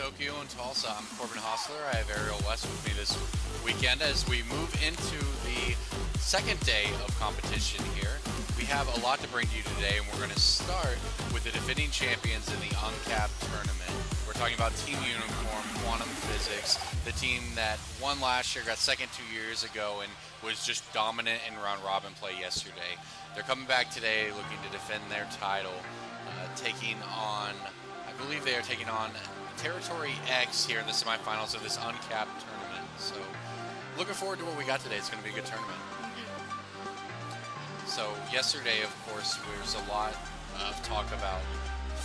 Tokyo and Tulsa. I'm Corbin Hosler. I have Ariel West with me this weekend as we move into the second day of competition here. We have a lot to bring to you today, and we're going to start with the defending champions in the Uncapped tournament. We're talking about Team Unicorn, Quantum Physics, the team that won last year, got second 2 years ago, and was just dominant in round-robin play yesterday. They're coming back today looking to defend their title, taking on, I believe they are taking on Territory X here in the semifinals of this Uncapped tournament. So, looking forward to what we got today. It's going to be a good tournament. So, yesterday, of course, there was a lot of talk about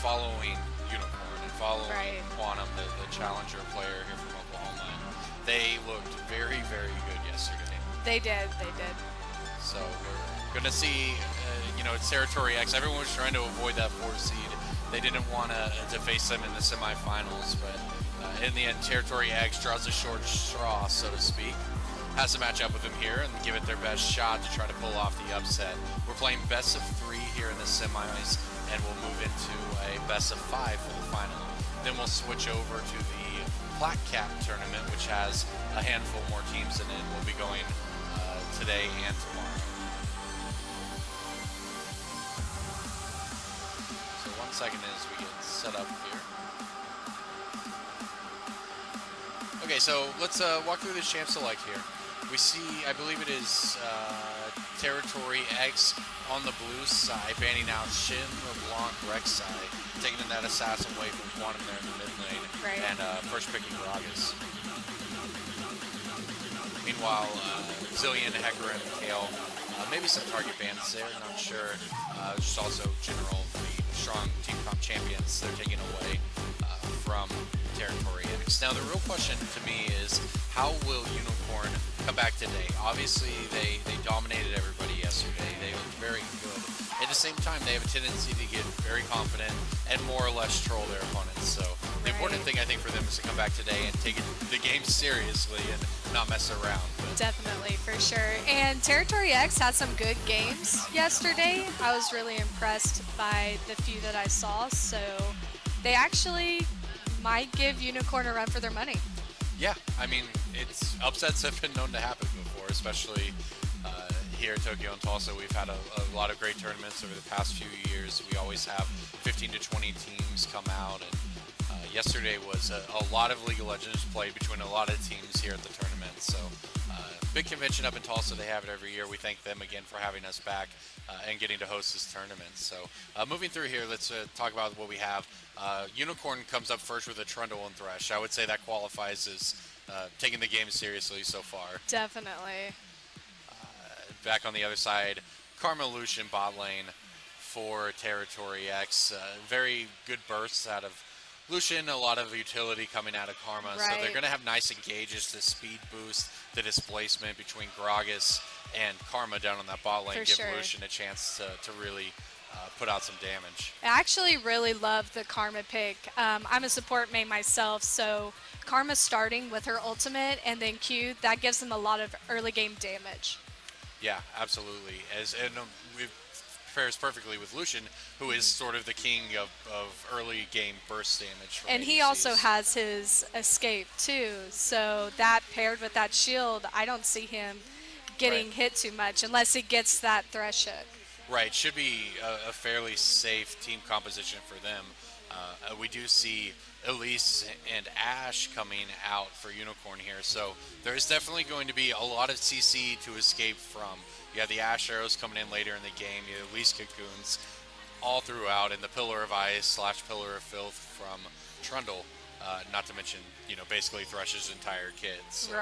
following Unicorn and following Quantum, the challenger player here from Oklahoma. They looked very, very good yesterday. They did. So, we're going to see, it's Territory X. Everyone was trying to avoid that 4 seed. They didn't want to face them in the semifinals, but in the end, Territory X draws a short straw, so to speak. Has to match up with them here and give it their best shot to try to pull off the upset. We're playing best of 3 here in the semis, and we'll move into a best of 5 for the final. Then we'll switch over to the Plaque Cap tournament, which has a handful more teams in it. We'll be going today and tomorrow. So 1 second as we get set up here. Okay, so let's walk through the champ select here. We see, I believe it is Territory X on the blue side, banning out Shin, LeBlanc, Rek'Sai, taking that assassin away from Quantum there in the mid lane, and first picking Gragas. Meanwhile, Zillion, Hecarim, Kale, maybe some target bans there, not sure. Just also general, the strong team comp champions they're taking away from Territory X. Now, the real question to me is, how will Unicorn come back today? Obviously, they dominated everybody yesterday. They looked very good. At the same time, they have a tendency to get very confident and more or less troll their opponents. So the important thing, I think, for them is to come back today and take the game seriously and not mess around. But definitely, for sure. And Territory X had some good games yesterday. I was really impressed by the few that I saw. So they actually might give Unicorn a run for their money. Yeah, I mean, upsets have been known to happen before, especially here in Tokyo and Tulsa. We've had a lot of great tournaments over the past few years. We always have 15 to 20 teams come out, and yesterday was a lot of League of Legends played between a lot of teams here at the tournament. So big convention up in Tulsa. They have it every year. We thank them again for having us back and getting to host this tournament. So moving through here, let's talk about what we have. Unicorn comes up first with a Trundle and Thresh. I would say that qualifies as taking the game seriously so far. Definitely. Back on the other side, Karma Lucian bot lane for Territory X. Very good bursts out of Lucian, a lot of utility coming out of Karma. So they're going to have nice engages to speed boost the displacement between Gragas and Karma down on that bot lane. Give Lucian a chance to really put out some damage. I actually really love the Karma pick. I'm a support main myself, so Karma starting with her ultimate and then Q, that gives them a lot of early game damage. Yeah, absolutely. And it pairs perfectly with Lucian, who is sort of the king of early game burst damage. And he also has his escape too, so that paired with that shield, I don't see him getting hit too much unless he gets that Thresh hook. Right, should be a fairly safe team composition for them. We do see Elise and Ashe coming out for Unicorn here, so there's definitely going to be a lot of CC to escape from. You have the Ashe arrows coming in later in the game, you have Elise cocoons all throughout, and the Pillar of Ice / Pillar of Filth from Trundle, not to mention, basically Thresh's entire kit. So,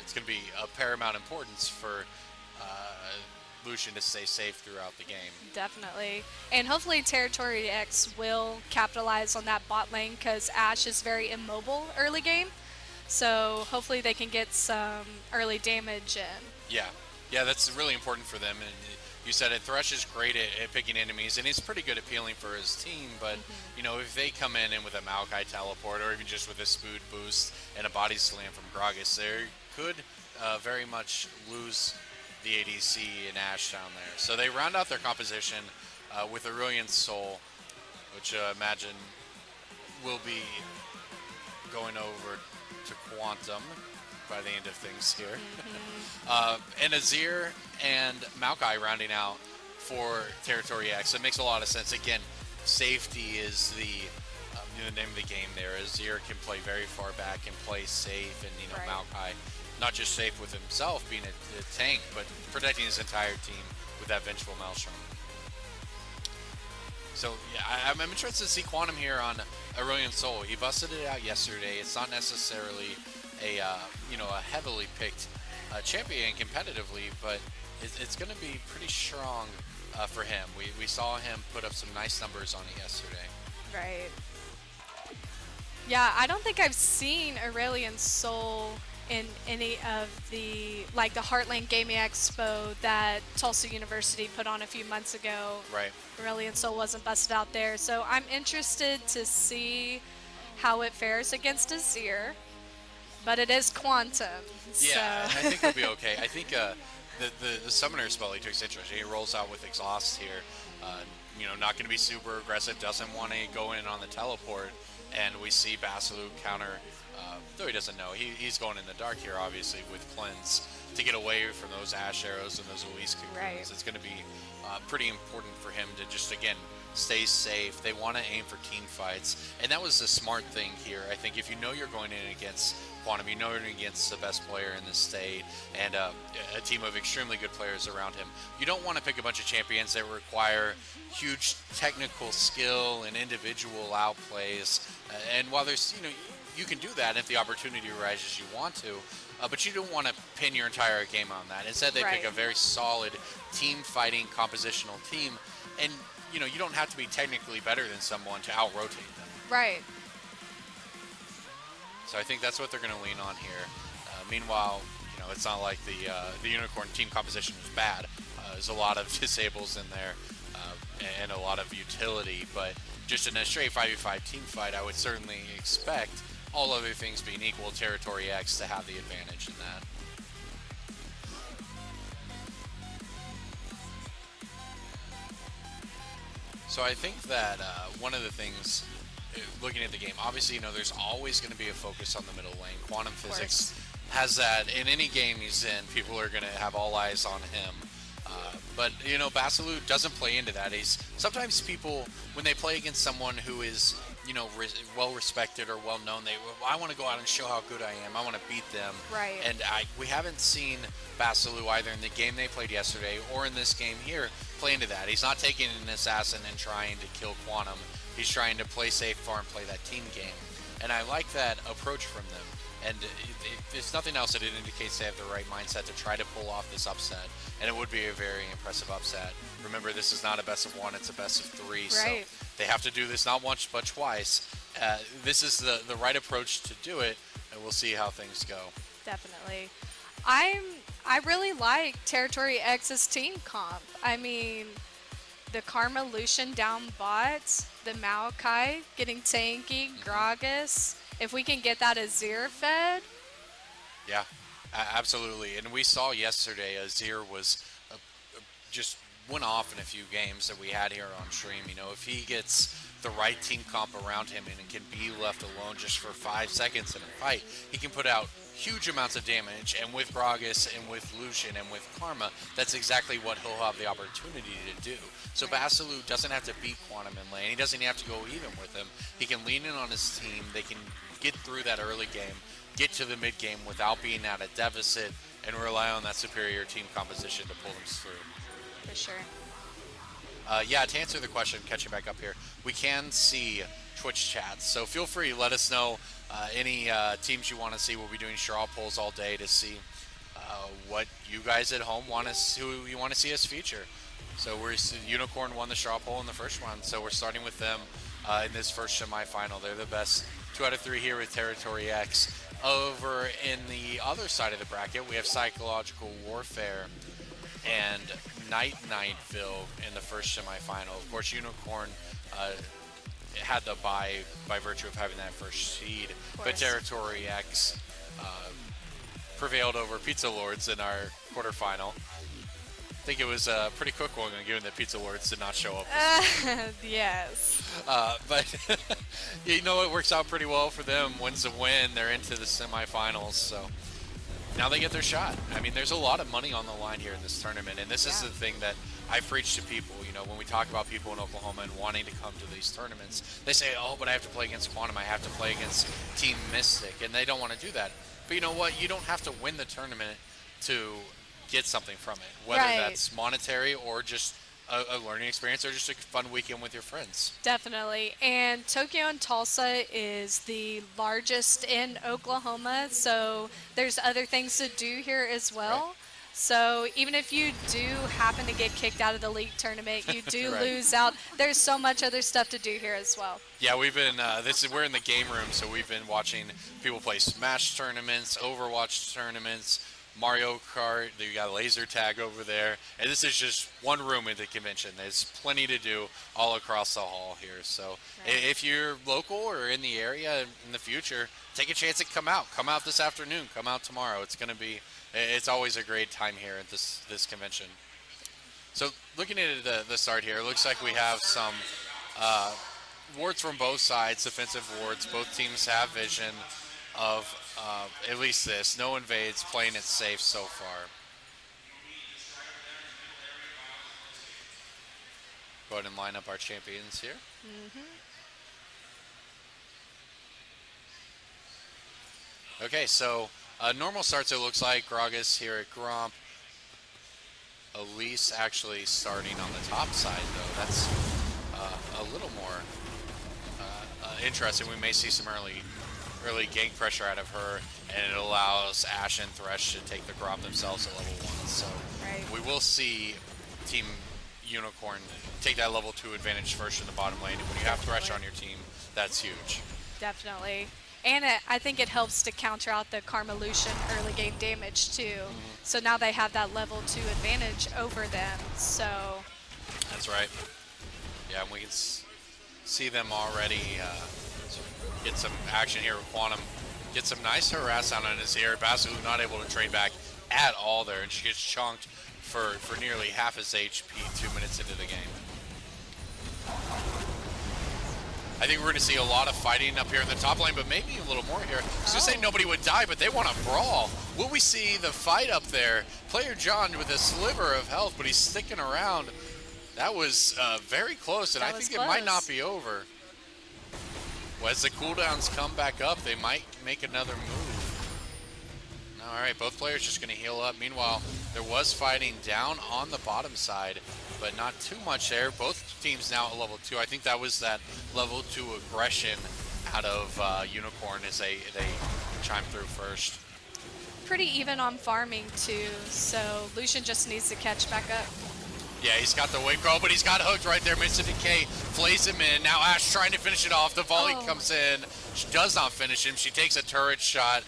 it's going to be of paramount importance for Lucian to stay safe throughout the game. Definitely. And hopefully Territory X will capitalize on that bot lane because Ashe is very immobile early game. So hopefully they can get some early damage in. Yeah, that's really important for them. And you said it, Thresh is great at picking enemies, and he's pretty good at peeling for his team, but if they come in with a Maokai teleport or even just with a Spood boost and a body slam from Gragas, they could very much lose the ADC and Ashe down there. So they round out their composition with Aurelian Soul, which I imagine will be going over to Quantum by the end of things here. And Azir and Maokai rounding out for Territory X. It makes a lot of sense. Again, safety is the name of the game there. Azir can play very far back and play safe, and Right. Maokai not just safe with himself being a tank, but protecting his entire team with that Vengeful Maelstrom. So yeah, I'm interested to see Quantum here on Aurelion Sol. He busted it out yesterday. It's not necessarily a a heavily picked champion competitively, but it's going to be pretty strong for him. We saw him put up some nice numbers on it yesterday. Right. Yeah, I don't think I've seen Aurelion Sol in any of the Heartland Gaming Expo that Tulsa University put on a few months ago. Right. Aurelion Sol wasn't busted out there, so I'm interested to see how it fares against Azir. But it is Quantum. Yeah, so. I think he'll be okay. I think the summoner spell he took is interesting. He rolls out with exhaust here. Not going to be super aggressive. Doesn't want to go in on the teleport. And we see Basilu counter, though he doesn't know. He's going in the dark here, obviously, with cleanse to get away from those Ash arrows and those Elise cocoons. Right. It's going to be pretty important for him to just, again, stay safe. They want to aim for team fights. And that was the smart thing here. I think if you know you're going in against Quantum, you know you're against the best player in the state and a team of extremely good players around him, you don't want to pick a bunch of champions that require huge technical skill and individual outplays. And while there's, you can do that if the opportunity arises, you want to. But you don't want to pin your entire game on that. Instead, they pick a very solid team fighting compositional team. And, you don't have to be technically better than someone to out-rotate them. Right. So I think that's what they're going to lean on here. Meanwhile, it's not like the Unicorn team composition is bad. There's a lot of disables in there and a lot of utility. But just in a straight 5v5 team fight, I would certainly expect, all other things being equal, Territory X to have the advantage in that. So I think that one of the things, looking at the game, obviously, there's always going to be a focus on the middle lane. Quantum Physics has that in any game he's in. People are going to have all eyes on him. But Basilu doesn't play into that. Sometimes people, when they play against someone who is, well respected or well known, I want to go out and show how good I am. I want to beat them. Right. And we haven't seen Basilu either in the game they played yesterday or in this game here play into that. He's not taking an assassin and trying to kill Quantum. He's trying to play safe far and play that team game. And I like that approach from them. And if nothing else, it indicates they have the right mindset to try to pull off this upset. And it would be a very impressive upset. Remember, this is not a best of one, it's a best of three. Right. So they have to do this not once, but twice. This is the right approach to do it, and we'll see how things go. Definitely. I really like Territory X's team comp. I mean, the Karma Lucian down bot, the Maokai getting tanky, Gragas. If we can get that Azir fed. Yeah, absolutely. And we saw yesterday Azir was just went off in a few games that we had here on stream. If he gets the right team comp around him and can be left alone just for 5 seconds in a fight, he can put out huge amounts of damage. And with Gragas and with Lucian and with Karma, that's exactly what he'll have the opportunity to do. So Basilu doesn't have to beat Quantum in lane. He doesn't have to go even with him. He can lean in on his team. They can get through that early game, get to the mid game without being at a deficit, and rely on that superior team composition to pull them through. For sure. To answer the question, catching back up here, we can see Twitch chats, so feel free, let us know any teams you want to see. We'll be doing straw polls all day to see what you guys at home who you want to see us feature. So Unicorn won the straw poll in the first one, so we're starting with them in this first semifinal. They're the best 2 out of 3 here with Territory X. Over in the other side of the bracket, we have Psychological Warfare and Nightville in the first semifinal. Of course, Unicorn had the bye by virtue of having that first seed, but Territory X prevailed over Pizza Lords in our quarterfinal. think it was a pretty quick one given that Pizza Lords did not show up. Yes. But you know, it works out pretty well for them. Wins a win, they're into the semifinals. So now they get their shot. I mean, there's a lot of money on the line here in this tournament, and this is the thing that I preach to people. You know, when we talk about people in Oklahoma and wanting to come to these tournaments, they say, "Oh, but I have to play against Quantum. I have to play against Team Mystic," and they don't want to do that. But you know what? You don't have to win the tournament to get something from it, whether that's monetary or just a learning experience or just a fun weekend with your friends. Definitely. And Tokyo and Tulsa is the largest in Oklahoma, so there's other things to do here as well. Right. So even if you do happen to get kicked out of the league tournament, you do Right. lose out. There's so much other stuff to do here as well. Yeah, we've been, we're in the game room, so we've been watching people play Smash tournaments, Overwatch tournaments, Mario Kart, you got laser tag over there, and this is just one room at the convention. There's plenty to do all across the hall here, so if you're local or in the area in the future, take a chance and come out this afternoon, come out tomorrow. It's always a great time here at this convention. So looking at the start here, it looks like we have some wards from both sides, defensive wards. Both teams have vision of at least this. No invades, playing it safe so far. Go ahead and line up our champions here. Okay, so normal starts, it looks like Gragas here at Gromp. Elise actually starting on the top side, though. That's a little more interesting. We may see some early gank pressure out of her, and it allows Ash and Thresh to take the Gromp themselves at level 1. So we will see Team Unicorn take that level 2 advantage first in the bottom lane. And when you have Thresh on your team, that's huge. Definitely. And I think it helps to counter out the Karma Lucian early game damage too. So now they have that level 2 advantage over them. So that's right. Yeah, and we can see them already get some action here with Quantum. Get some nice harass on his here. Basilu not able to trade back at all there, and she gets chunked for nearly half his HP 2 minutes into the game. I think we're going to see a lot of fighting up here in the top lane, but maybe a little more here. I was going to say nobody would die, but they want to brawl. Will we see the fight up there? Player John with a sliver of health, but he's sticking around. That was very close, and I think it might not be over. Well, as the cooldowns come back up, they might make another move. All right, both players just going to heal up. Meanwhile, there was fighting down on the bottom side, but not too much there. Both teams now at level 2. I think that was that level 2 aggression out of Unicorn as they chime through first. pretty even on farming too, so Lucian just needs to catch back up. Yeah, he's got the wave girl, but he's got hooked right there. Mr. Decay flays him in. Now Ash trying to finish it off. The volley comes in. She does not finish him. She takes a turret shot.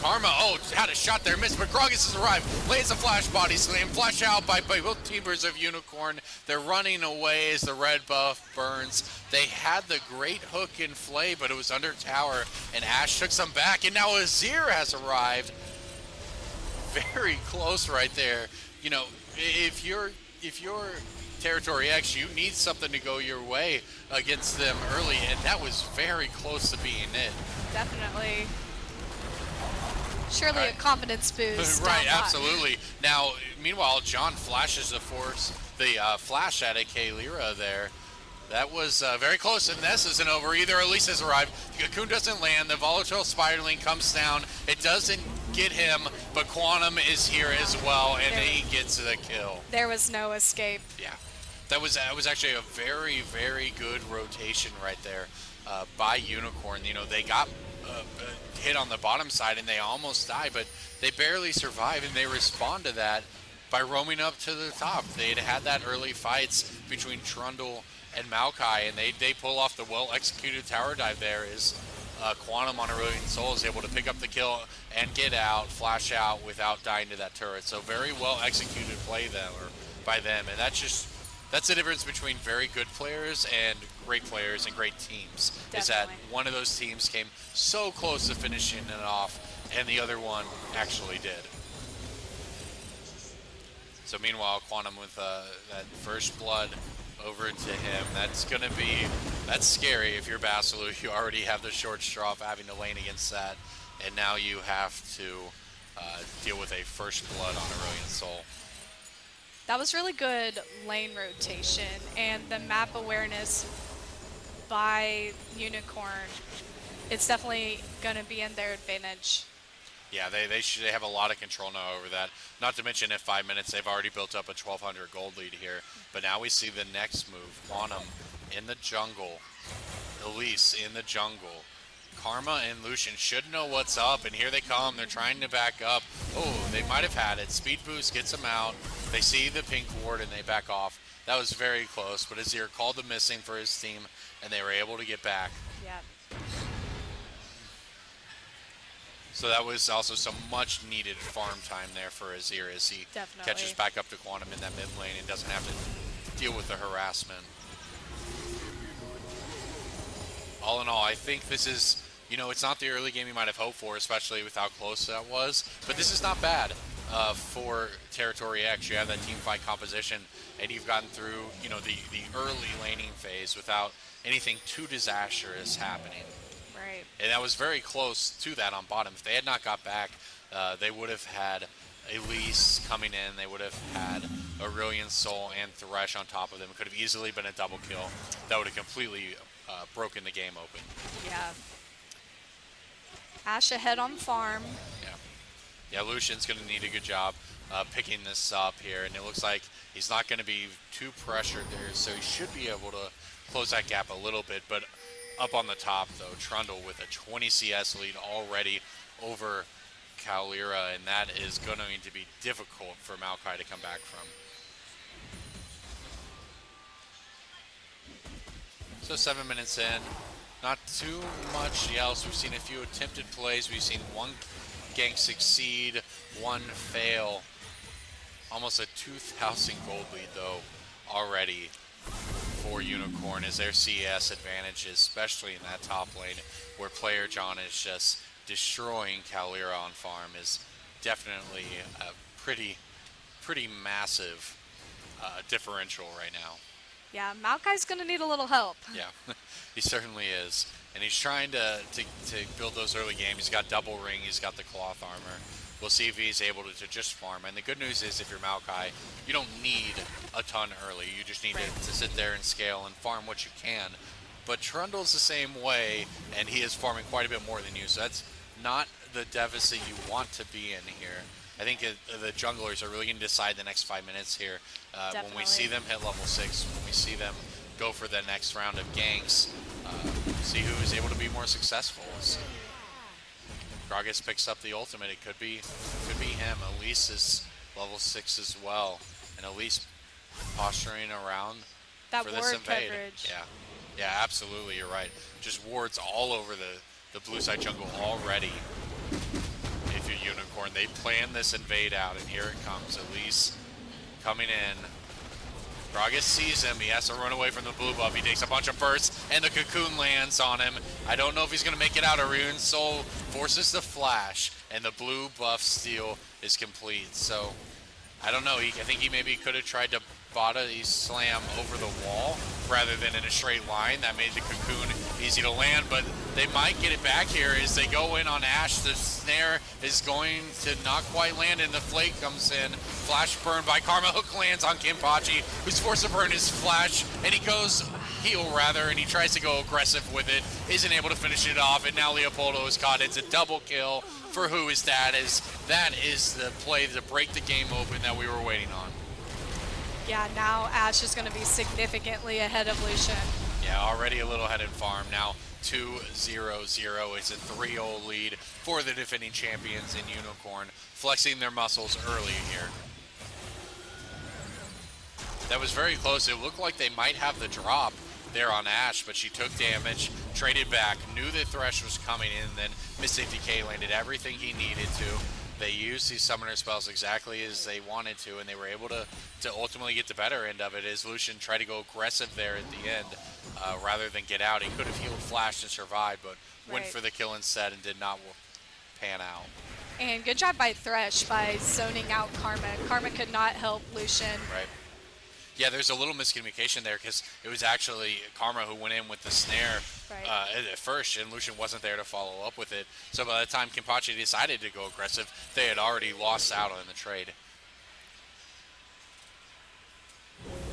Karma, had a shot there, missed, but Gragas has arrived. Lays a flash body slam. Flash out by both teamers of Unicorn. They're running away as the red buff burns. They had the great hook in play, but it was under tower, and Ash took some back, and now Azir has arrived. Very close right there. You know, if you're Territory X, you need something to go your way against them early, and that was very close to being it. Definitely. Surely a confidence boost. Right, absolutely. Now, meanwhile, John flashes the flash at AK Lyra there. That was very close, and this isn't over either. Elise has arrived. The Cocoon doesn't land. The volatile Spiderling comes down. It doesn't get him, but Quantum is here as well, and he gets the kill. There was no escape. Yeah. That was actually a very, very good rotation right there by Unicorn. You know, they got hit on the bottom side and they almost died, but they barely survive, and they respond to that by roaming up to the top. They'd had that early fights between Trundle and Maokai, and they pull off the well-executed tower dive there as Quantum on a Brilliant Soul is able to pick up the kill and get out, flash out without dying to that turret. So very well-executed play by them, and that's the difference between very good players and great players and great teams. Definitely. Is that one of those teams came so close to finishing it off, and the other one actually did. So meanwhile, Quantum with that first blood over to him. That's scary if you're Basilu. You already have the short straw of having to lane against that, and now you have to deal with a first blood on Aurelian Soul. That was really good lane rotation, and the map awareness by Unicorn, it's definitely going to be in their advantage. Yeah, they have a lot of control now over that. Not to mention, in 5 minutes, they've already built up a 1,200 gold lead here. But now we see the next move. Quantum in the jungle. Elise in the jungle. Karma and Lucian should know what's up, and here they come. They're trying to back up. Oh, they might have had it. Speed boost gets them out. They see the pink ward, and they back off. That was very close, but Azir called the missing for his team, and they were able to get back. Yeah. So that was also some much needed farm time there for Azir as he Definitely catches back up to Quantum in that mid lane and doesn't have to deal with the harassment. All in all, I think this is, it's not the early game you might have hoped for, especially with how close that was, but this is not bad for Territory X. You have that team fight composition, and you've gotten through, the early laning phase without anything too disastrous happening. Right. And that was very close to that on bottom. If they had not got back, they would have had Elise coming in. They would have had Aurelian Soul and Thresh on top of them. It could have easily been a double kill. That would have completely broken the game open. Yeah. Ashe ahead on farm. Yeah, Lucian's going to need a good job picking this up here. And it looks like he's not going to be too pressured there. So he should be able to close that gap a little bit. But up on the top, though, Trundle with a 20 CS lead already over Kalira, and that is going to be difficult for Maokai to come back from. So 7 minutes in, not too much else. We've seen a few attempted plays. We've seen one gank succeed, one fail. Almost a 2,000 gold lead, though, already for Unicorn as their CS advantage, especially in that top lane where player John is just destroying Kalira on farm, is definitely a pretty massive differential right now. Yeah, Maokai's going to need a little help. Yeah, he certainly is. And he's trying to build those early games. He's got double ring, he's got the cloth armor. We'll see if he's able to just farm. And the good news is if you're Maokai, you don't need a ton early. You just need to sit there and scale and farm what you can. But Trundle's the same way, and he is farming quite a bit more than you. So that's not the deficit you want to be in here. I think the junglers are really going to decide the next 5 minutes here. When we see them hit level 6, when we see them go for the next round of ganks, see who is able to be more successful. So Gragas picks up the ultimate. It could be him. Elise is level 6 as well, and Elise posturing around that for this ward invade. coverage. Yeah, absolutely. You're right. Just wards all over the blue side jungle already. If you're Unicorn, they plan this invade out, and here it comes. Elise coming in. Gragas sees him. He has to run away from the blue buff. He takes a bunch of bursts, and the cocoon lands on him. I don't know if he's going to make it out. Aurelian Soul forces the flash, and the blue buff steal is complete. So, I don't know. I think he maybe could have tried to body slam over the wall rather than in a straight line. That made the cocoon easy to land, but they might get it back here as they go in on Ashe. The snare is going to not quite land, and the flake comes in. Flash burn by Karma. Hook lands on Kimpachi, who's forced to burn his flash, and he goes heal rather, and he tries to go aggressive with it. Isn't able to finish it off, and now Leopoldo is caught. It's a double kill for who is that? That is the play to break the game open that we were waiting on. Yeah, now Ashe is going to be significantly ahead of Lucian. Yeah, already a little ahead in farm. Now 2-0-0. It's a 3-0 lead for the defending champions in Unicorn, flexing their muscles early here. That was very close. It looked like they might have the drop there on Ashe, but she took damage, traded back, knew that Thresh was coming in, then Mystic Decay landed everything he needed to. They used these summoner spells exactly as they wanted to, and they were able to ultimately get the better end of it as Lucian tried to go aggressive there at the end rather than get out. He could have healed Flash and survived, but went for the kill instead and did not pan out. And good job by Thresh by zoning out Karma. Karma could not help Lucian. Right. Yeah, there's a little miscommunication there because it was actually Karma who went in with the snare at first, and Lucian wasn't there to follow up with it. So by the time Kenpachi decided to go aggressive, they had already lost out on the trade.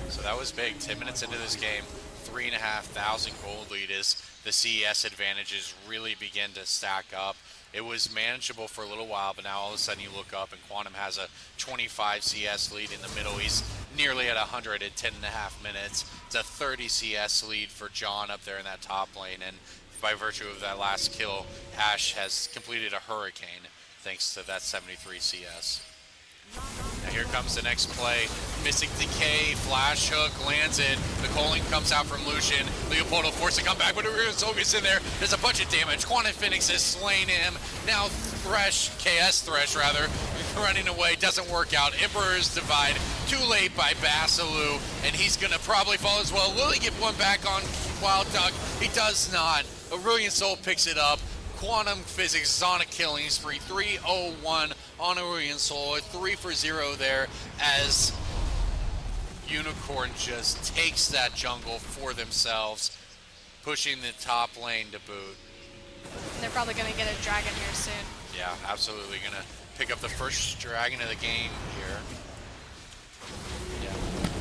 So that was big. 10 minutes into this game, 3,500 gold lead as the CES advantages really begin to stack up. It was manageable for a little while, but now all of a sudden you look up and Quantum has a 25 CS lead in the middle. He's nearly at 100 in 10.5 minutes. It's a 30 CS lead for John up there in that top lane, and by virtue of that last kill, Ash has completed a hurricane thanks to that 73 CS. Now here comes the next play. Mystic Decay, flash hook, lands it. The calling comes out from Lucian. Leopoldo forced to come back, but Ariel gets in there. There's a bunch of damage. Quantum Phoenix has slain him. Now KS Thresh rather, running away, doesn't work out. Emperor's Divide, too late by Basilu, and he's gonna probably fall as well. Will he get one back on Wild Duck? He does not. Aurelian Soul picks it up. Quantum Physics is on a killing spree, 301 on Aurelian Soul, 3 for 0 there as Unicorn just takes that jungle for themselves, pushing the top lane to boot. They're probably going to get a dragon here soon. Yeah, absolutely going to pick up the first dragon of the game here.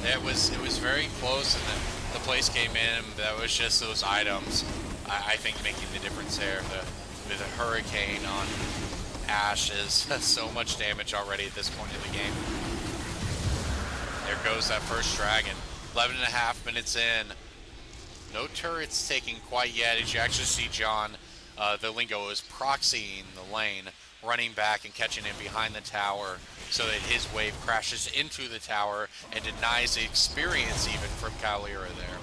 Yeah, it was very close, and the place came in. That was just those items, I think, making the difference there. With a hurricane on Ash is so much damage already at this point in the game. There goes that first dragon. 11.5 minutes in. No turrets taken quite yet. As you actually see John, the Lingo is proxying the lane, running back and catching him behind the tower so that his wave crashes into the tower and denies the experience even from Kalira there.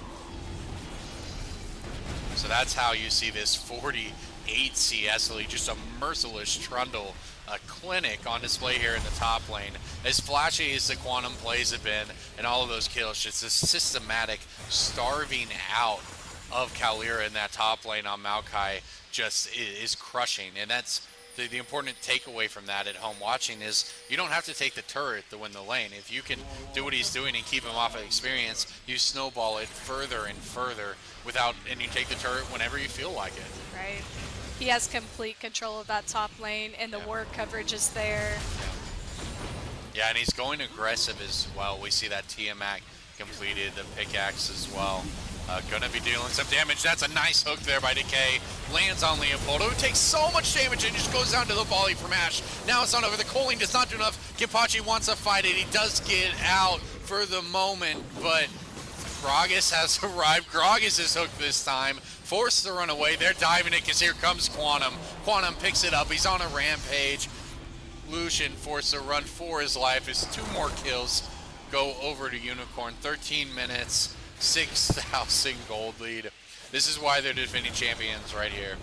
So that's how you see this 48 CS lead, just a merciless trundle, a clinic on display here in the top lane. As flashy as the Quantum plays have been and all of those kills, just a systematic starving out of Kalira in that top lane on Maokai just is crushing. And that's the important takeaway from that at home watching is you don't have to take the turret to win the lane. If you can do what he's doing and keep him off of experience, you snowball it further and further and you take the turret whenever you feel like it. Right. He has complete control of that top lane, and the ward coverage is there. Yeah, and he's going aggressive as well. We see that Tiamat completed the pickaxe as well. Gonna be dealing some damage. That's a nice hook there by Decay. Lands on Leopoldo, who takes so much damage and just goes down to the volley from Ash. Now it's not over. The Coaling does not do enough. Kenpachi wants to fight it. He does get out for the moment, but Gragas has arrived. Gragas is hooked this time. Forced to run away. They're diving it because here comes Quantum. Quantum picks it up. He's on a rampage. Lucian forced to run for his life. His 2 more kills go over to Unicorn. 13 minutes. 6,000 gold lead. This is why they're defending champions right here.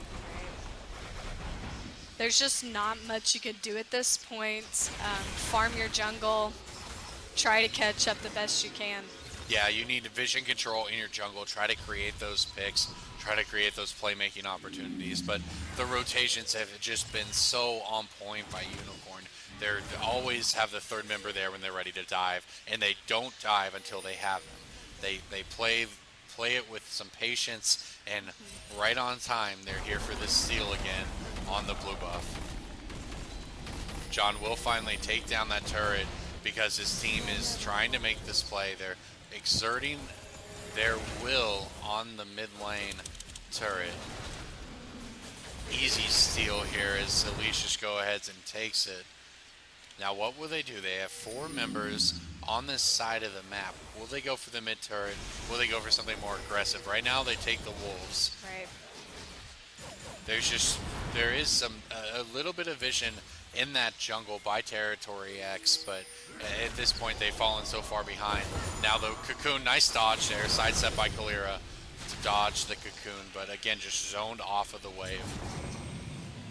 There's just not much you can do at this point. Farm your jungle. Try to catch up the best you can. Yeah, you need vision control in your jungle. Try to create those picks. Try to create those playmaking opportunities. But the rotations have just been so on point by Unicorn. They always have the third member there when they're ready to dive, and they don't dive until they have them. They play it with some patience, and right on time, they're here for this steal again on the blue buff. John will finally take down that turret because his team is trying to make this play. They're exerting their will on the mid lane turret. Easy steal here as Elise just go ahead and takes it. Now what will they do? They have 4 members on this side of the map. Will they go for the mid turret? Will they go for something more aggressive? Right now they take the wolves. Right. There is a little bit of vision in that jungle by Territory X, but at this point they've fallen so far behind. Now the Cocoon, nice dodge there, sidestep by Kalira to dodge the Cocoon, but again just zoned off of the wave.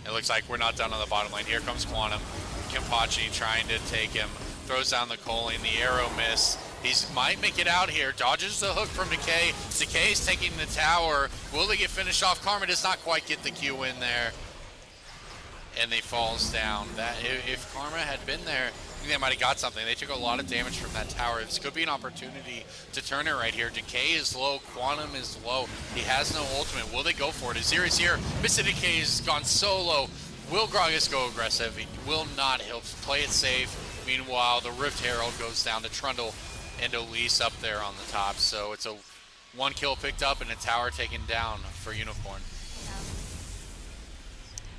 It looks like we're not done on the bottom lane. Here comes Quantum. Kenpachi trying to take him. Throws down the Coaling, the arrow miss. He might make it out here. Dodges the hook from Decay. Decay's taking the tower. Will they get finished off? Karma does not quite get the Q in there. and they falls down. That if Karma had been there, I think they might have got something. They took a lot of damage from that tower. This could be an opportunity to turn it right here. Decay is low, Quantum is low. He has no ultimate. Will they go for it? Azir here. Mr. Decay has gone solo. Will Gragas go aggressive? He will not. He'll play it safe. Meanwhile, the Rift Herald goes down to Trundle and Elise up there on the top. So it's a 1 kill picked up and a tower taken down for Unicorn.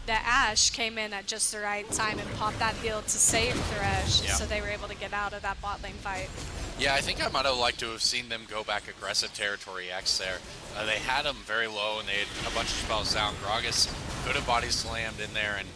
The Ashe came in at just the right time and popped that heal to save Thresh, so they were able to get out of that bot lane fight. Yeah, I think I might have liked to have seen them go back aggressive territory X there. They had them very low and they had a bunch of spells down. Gragas could have body slammed in there and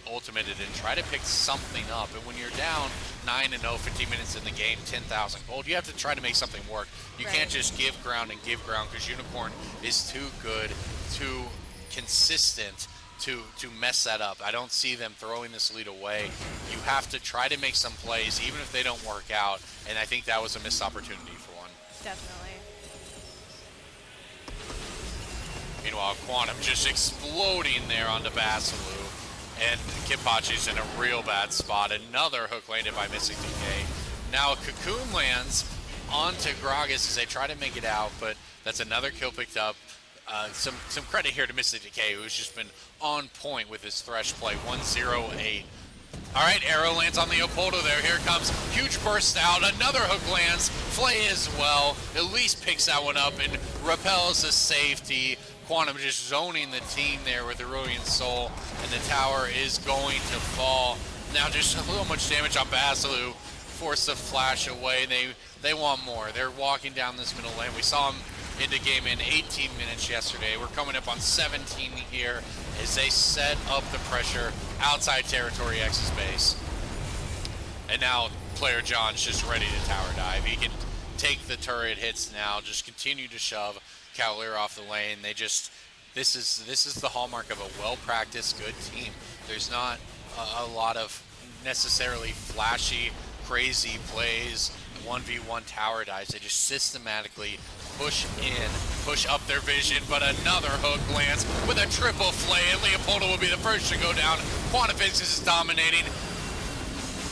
ultimated and try to pick something up. And when you're down 9-0, 15 minutes in the game, 10,000 gold, you have to try to make something work. You can't just give ground and give ground because Unicorn is too good, too consistent to mess that up. I don't see them throwing this lead away. You have to try to make some plays, even if they don't work out, and I think that was a missed opportunity for one. Definitely. Meanwhile, Quantum just exploding there onto Basilu, and Kipachi's in a real bad spot. Another hook landed by Missing Decay. Now a Cocoon lands onto Gragas as they try to make it out, but that's another kill picked up. Some credit here to Mr. Decay, who's just been on point with his Thresh play. 1-0-8. All right, Ariel lands on the Apollo there. Here it comes. Huge burst out. Another hook lands. Flay as well. Elise picks that one up and repels the safety. Quantum just zoning the team there with Aurelian Soul, and the tower is going to fall. Now just a little much damage on Basilu. Force the flash away. They want more. They're walking down this middle lane. We saw them into game in 18 minutes yesterday. We're coming up on 17 here as they set up the pressure outside Territory X's base. And now player John's just ready to tower dive. He can take the turret hits now, just continue to shove Cavalier off the lane. This is the hallmark of a well-practiced, good team. There's not a lot of necessarily flashy, crazy plays, 1v1 tower dives. They just systematically push in, push up their vision, but another hook lands with a triple flay, and Leopoldo will be the first to go down. Quantifix is dominating.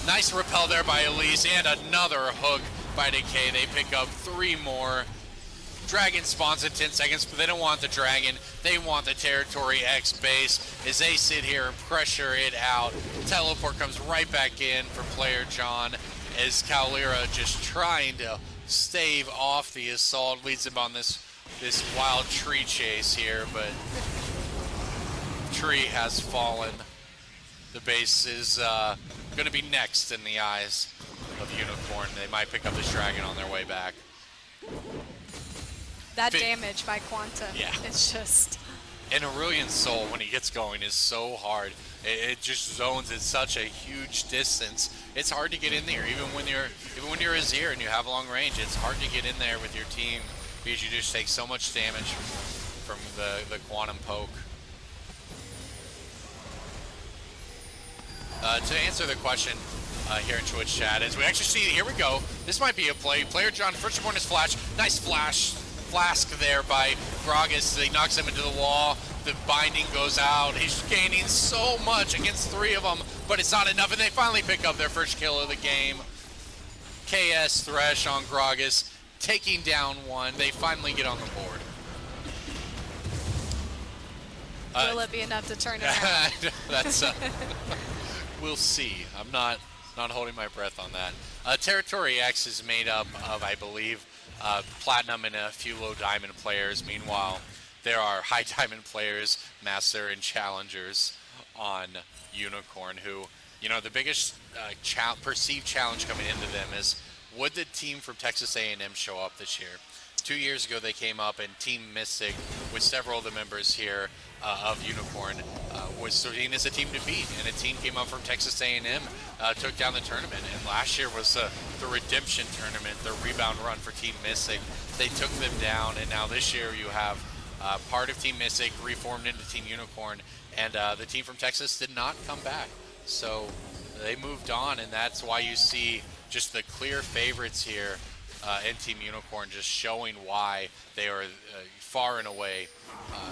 Nice repel there by Elise, and another hook by Decay. They pick up 3 more. Dragon spawns in 10 seconds, but they don't want the Dragon. They want the Territory X base as they sit here and pressure it out. Teleport comes right back in for player John as Cavaliera just trying to stave off the assault, leads him on this wild tree chase here, but tree has fallen. The base is going to be next in the eyes of Unicorn. They might pick up this Dragon on their way back. That damage by Quanta, it's just... And Aurelian Soul, when he gets going, is so hard. It just zones at such a huge distance. It's hard to get in there, even when you're Azir and you have long range. It's hard to get in there with your team because you just take so much damage from the quantum poke. To answer the question here in Twitch chat, as we actually see, here we go. This might be a play. Player John, first upon his flash. Nice flask there by Gragas. He knocks him into the wall. The binding goes out. He's gaining so much against 3 of them, but it's not enough, and they finally pick up their first kill of the game. KS Thresh on Gragas, taking down 1. They finally get on the board. Will it be enough to turn it around? That's we'll see. I'm not holding my breath on that. Territory X is made up of, I believe, Platinum and a few low diamond players. Meanwhile, there are high diamond players, Master and Challengers on Unicorn, who, you know, the biggest perceived challenge coming into them is, would the team from Texas A&M show up this year? 2 years ago, they came up, and Team Mystic, with several of the members here of Unicorn, was seen as a team to beat, and a team came up from Texas A&M, took down the tournament, and last year was the redemption tournament, the rebound run for Team Mystic. They took them down, and now this year you have part of Team Mystic reformed into Team Unicorn, and the team from Texas did not come back. So they moved on, and that's why you see just the clear favorites here in Team Unicorn, just showing why they are far and away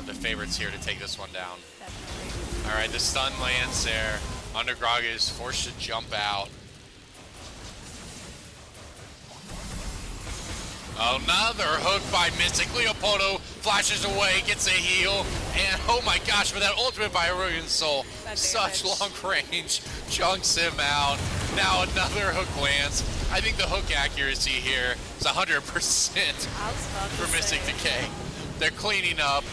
the favorites here to take this one down. Definitely. All right, the stun lands there. Undergrog is forced to jump out. Another hook by Mystic. Leopoldo flashes away, gets a heal, and oh my gosh, but that ultimate by Aurelian Soul, such long range, chunks him out. Now another hook lands. I think the hook accuracy here is 100% for Mystic Decay. They're cleaning up.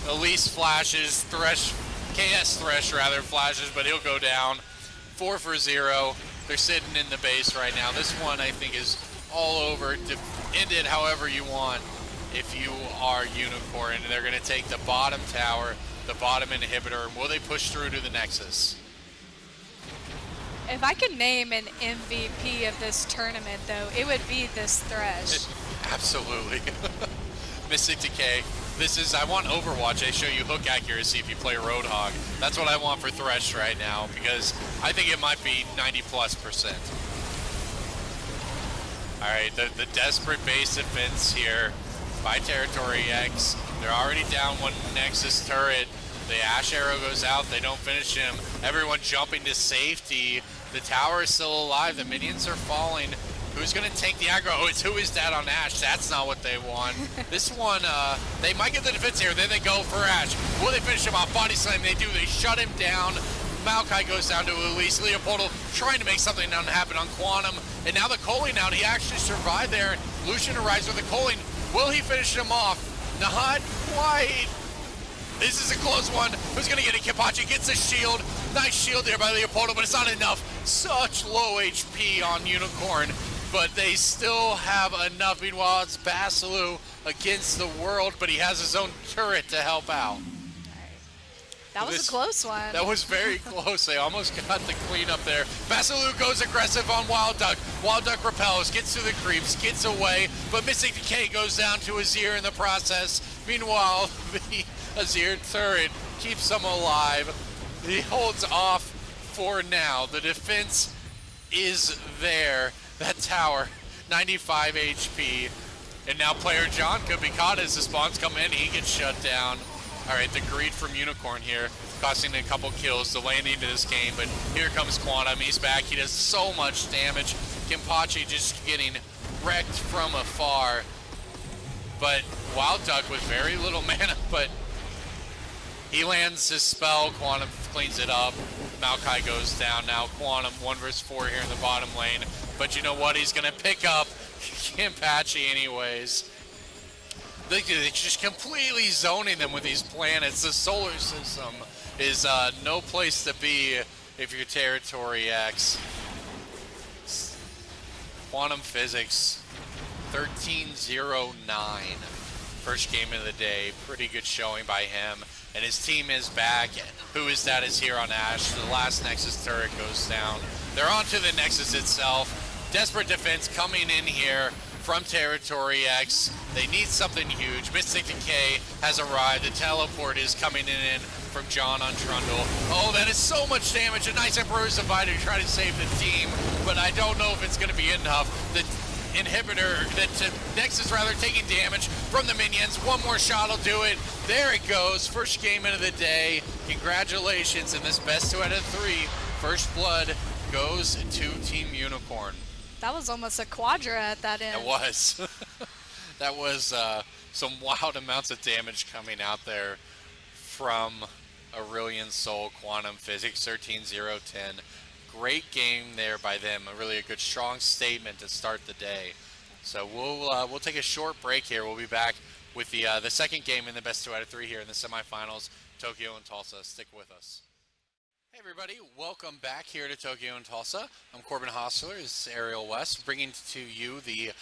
Elise flashes, KS Thresh rather flashes, but he'll go down. 4 for 0. They're sitting in the base right now. This one I think is all over. End it however you want if you are Unicorn. And they're going to take the bottom tower, the bottom inhibitor. Will they push through to the Nexus? If I could name an MVP of this tournament, though, it would be this Thresh. Absolutely. Mystic Decay. This is, I want Overwatch. They show you hook accuracy if you play Roadhog. That's what I want for Thresh right now because I think it might be 90+%. All right, the desperate base defense here by Territory X. They're already down one Nexus turret. The Ash Arrow goes out. They don't finish him. Everyone jumping to safety. The tower is still alive. The minions are falling. Who's going to take the aggro? Oh, it's who is that on Ash? That's not what they want. This one, they might get the defense here. Then they go for Ash. Will they finish him off? Body slam. They do. They shut him down. Maokai goes down to Elise. Leopoldo trying to make something happen on Quantum. And now the culling out. He actually survived there. Lucian arrives with the culling. Will he finish him off? Not quite. This is a close one. Who's going to get it? Kipachi gets a shield. Nice shield there by Leopoldo, but it's not enough. Such low HP on Unicorn, but they still have enough. Meanwhile, it's Basilu against the world, but he has his own turret to help out. That was a close one. That was very close. They almost got the clean up there. Basilu goes aggressive on Wild Duck. Wild Duck repels, gets to the creeps, gets away, but Mystic Decay goes down to Azir in the process. Meanwhile, the Azir turret keeps him alive. He holds off for now. The defense is there. That tower, 95 HP. And now player John could be caught as the spawns come in. He gets shut down. All right, the greed from Unicorn here, costing a couple kills, delaying into this game, but here comes Quantum. He's back. He does so much damage. Kimpachi just getting wrecked from afar. But Wild Duck with very little mana, but he lands his spell. Quantum cleans it up. Maokai goes down. Now Quantum 1 versus 4 here in the bottom lane. But you know what? He's going to pick up Kimpachi anyways. They're just completely zoning them with these planets. The solar system is no place to be if you're Territory X. Quantum Physics, 13-0-9. First game of the day. Pretty good showing by him. And his team is back. Who is that is here on Ash. The last Nexus turret goes down. They're onto the Nexus itself. Desperate defense coming in here from Territory X. They need something huge. Mystic Decay has arrived. The teleport is coming in from John on Trundle. Oh, that is so much damage. A nice Emperor's Divider trying to save the team, but I don't know if it's going to be enough. The inhibitor, the Nexus rather, taking damage from the minions. One more shot will do it. There it goes. First game of the day. Congratulations in this best 2 out of 3. First blood goes to Team Unicorn. That was almost a quadra at that end. It was. That was some wild amounts of damage coming out there from Aurelian Soul, Quantum Physics, 13-0-10. Great game there by them. Really a good, strong statement to start the day. So we'll take a short break here. We'll be back with the second game in the best 2 out of 3 here in the semifinals, Tokyo and Tulsa. Stick with us. Hey everybody, welcome back here to Tokyo and Tulsa. I'm Corbin Hosler, this is Ariel West, bringing to you the